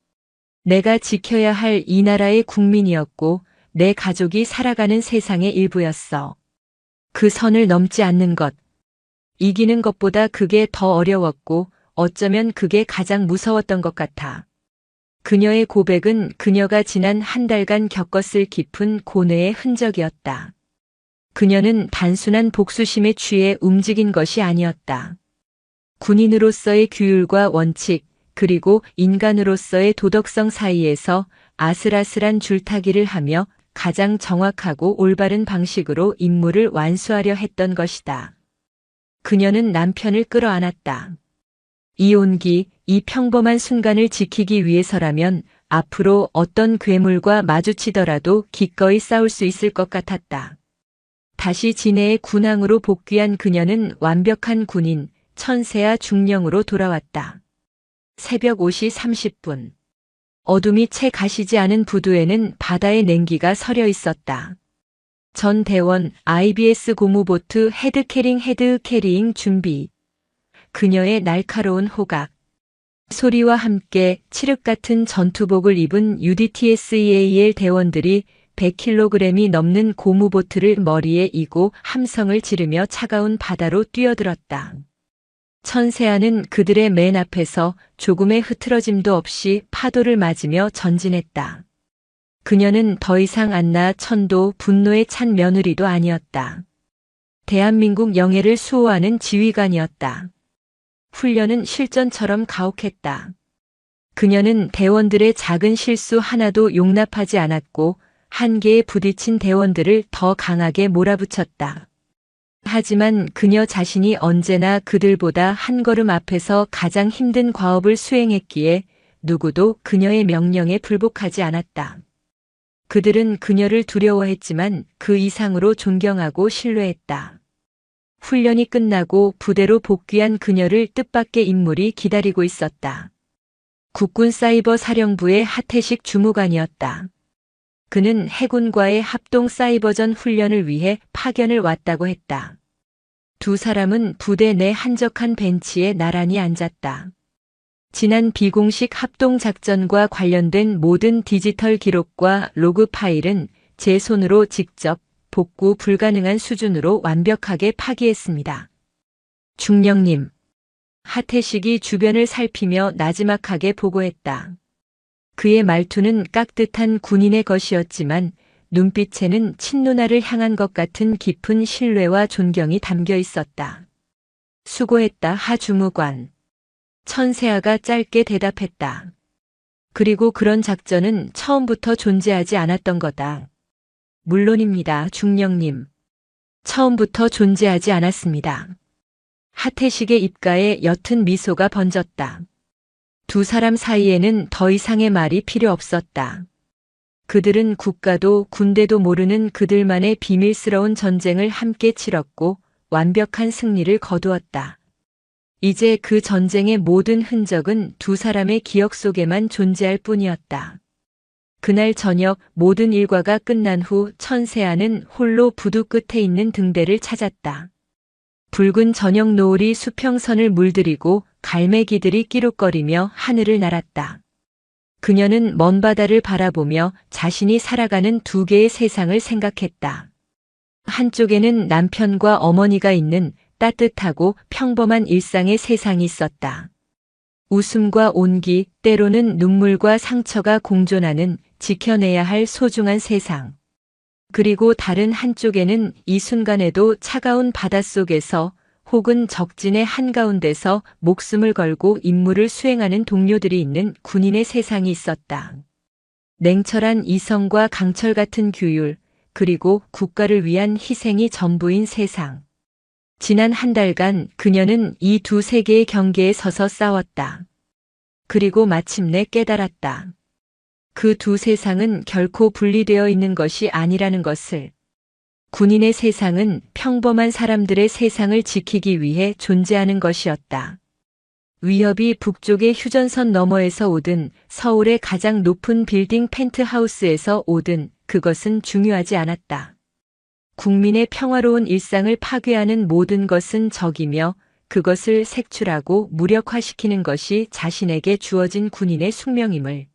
Speaker 1: 내가 지켜야 할 이 나라의 국민이었고 내 가족이 살아가는 세상의 일부였어. 그 선을 넘지 않는 것. 이기는 것보다 그게 더 어려웠고 어쩌면 그게 가장 무서웠던 것 같아. 그녀의 고백은 그녀가 지난 한 달간 겪었을 깊은 고뇌의 흔적이었다. 그녀는 단순한 복수심에 취해 움직인 것이 아니었다. 군인으로서의 규율과 원칙, 그리고 인간으로서의 도덕성 사이에서 아슬아슬한 줄타기를 하며 가장 정확하고 올바른 방식으로 임무를 완수하려 했던 것이다. 그녀는 남편을 끌어안았다. 이 온기, 이 평범한 순간을 지키기 위해서라면 앞으로 어떤 괴물과 마주치더라도 기꺼이 싸울 수 있을 것 같았다. 다시 진해의 군항으로 복귀한 그녀는 완벽한 군인, 천세아 중령으로 돌아왔다. 새벽 5시 30분. 어둠이 채 가시지 않은 부두에는 바다의 냉기가 서려 있었다. 전 대원 IBS 고무보트 헤드 캐링 준비. 그녀의 날카로운 호각. 소리와 함께 칠흑 같은 전투복을 입은 UDTSEAL 대원들이 100kg이 넘는 고무보트를 머리에 이고 함성을 지르며 차가운 바다로 뛰어들었다. 천세아는 그들의 맨 앞에서 조금의 흐트러짐도 없이 파도를 맞으며 전진했다. 그녀는 더 이상 안나 천도 분노에 찬 며느리도 아니었다. 대한민국 영예를 수호하는 지휘관이었다. 훈련은 실전처럼 가혹했다. 그녀는 대원들의 작은 실수 하나도 용납하지 않았고 한계에 부딪힌 대원들을 더 강하게 몰아붙였다. 하지만 그녀 자신이 언제나 그들보다 한 걸음 앞에서 가장 힘든 과업을 수행했기에 누구도 그녀의 명령에 불복하지 않았다. 그들은 그녀를 두려워했지만 그 이상으로 존경하고 신뢰했다. 훈련이 끝나고 부대로 복귀한 그녀를 뜻밖의 인물이 기다리고 있었다. 국군 사이버 사령부의 하태식 주무관이었다. 그는 해군과의 합동 사이버전 훈련을 위해 파견을 왔다고 했다. 두 사람은 부대 내 한적한 벤치에 나란히 앉았다. 지난 비공식 합동작전과 관련된 모든 디지털 기록과 로그 파일은 제 손으로 직접 복구 불가능한 수준으로 완벽하게 파기했습니다. 중령님. 하태식이 주변을 살피며 나지막하게 보고했다. 그의 말투는 깍듯한 군인의 것이었지만 눈빛에는 친누나를 향한 것 같은 깊은 신뢰와 존경이 담겨 있었다. 수고했다, 하 주무관. 천세아가 짧게 대답했다. 그리고 그런 작전은 처음부터 존재하지 않았던 거다. 물론입니다, 중령님. 처음부터 존재하지 않았습니다. 하태식의 입가에 옅은 미소가 번졌다. 두 사람 사이에는 더 이상의 말이 필요 없었다. 그들은 국가도 군대도 모르는 그들만의 비밀스러운 전쟁을 함께 치렀고 완벽한 승리를 거두었다. 이제 그 전쟁의 모든 흔적은 두 사람의 기억 속에만 존재할 뿐이었다. 그날 저녁 모든 일과가 끝난 후 천세아는 홀로 부두 끝에 있는 등대를 찾았다. 붉은 저녁 노을이 수평선을 물들이고 갈매기들이 끼룩거리며 하늘을 날았다. 그녀는 먼 바다를 바라보며 자신이 살아가는 두 개의 세상을 생각했다. 한쪽에는 남편과 어머니가 있는 따뜻하고 평범한 일상의 세상이 있었다. 웃음과 온기, 때로는 눈물과 상처가 공존하는 지켜내야 할 소중한 세상. 그리고 다른 한쪽에는 이 순간에도 차가운 바닷속에서 혹은 적진의 한가운데서 목숨을 걸고 임무를 수행하는 동료들이 있는 군인의 세상이 있었다. 냉철한 이성과 강철 같은 규율, 그리고 국가를 위한 희생이 전부인 세상. 지난 한 달간 그녀는 이 두 세계의 경계에 서서 싸웠다. 그리고 마침내 깨달았다. 그 두 세상은 결코 분리되어 있는 것이 아니라는 것을. 군인의 세상은 평범한 사람들의 세상을 지키기 위해 존재하는 것이었다. 위협이 북쪽의 휴전선 너머에서 오든 서울의 가장 높은 빌딩 펜트하우스에서 오든 그것은 중요하지 않았다. 국민의 평화로운 일상을 파괴하는 모든 것은 적이며 그것을 색출하고 무력화시키는 것이 자신에게 주어진 군인의 숙명임을.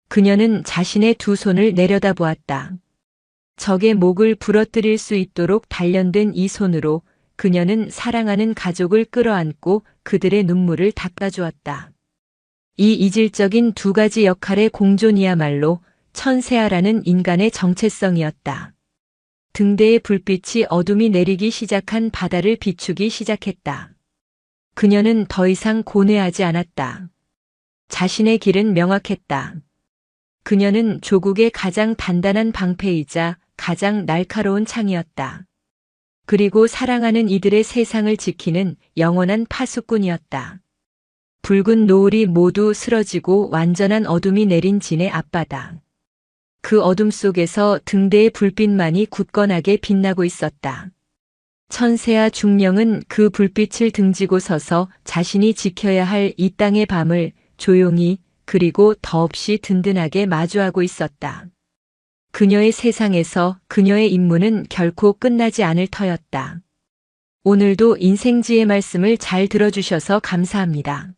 Speaker 1: 그녀는 자신의 두 손을 내려다보았다. 적의 목을 부러뜨릴 수 있도록 단련된 이 손으로 그녀는 사랑하는 가족을 끌어안고 그들의 눈물을 닦아주었다. 이 이질적인 두 가지 역할의 공존이야말로 천세아라는 인간의 정체성이었다. 등대의 불빛이 어둠이 내리기 시작한 바다를 비추기 시작했다. 그녀는 더 이상 고뇌하지 않았다. 자신의 길은 명확했다. 그녀는 조국의 가장 단단한 방패이자 가장 날카로운 창이었다. 그리고 사랑하는 이들의 세상을 지키는 영원한 파수꾼이었다. 붉은 노을이 모두 쓰러지고 완전한 어둠이 내린 진의 앞바다. 그 어둠 속에서 등대의 불빛만이 굳건하게 빛나고 있었다. 천세아 중령은 그 불빛을 등지고 서서 자신이 지켜야 할 이 땅의 밤을 조용히 그리고 더없이 든든하게 마주하고 있었다. 그녀의 세상에서 그녀의 임무는 결코 끝나지 않을 터였다. 오늘도 인생지의 말씀을 잘 들어주셔서 감사합니다.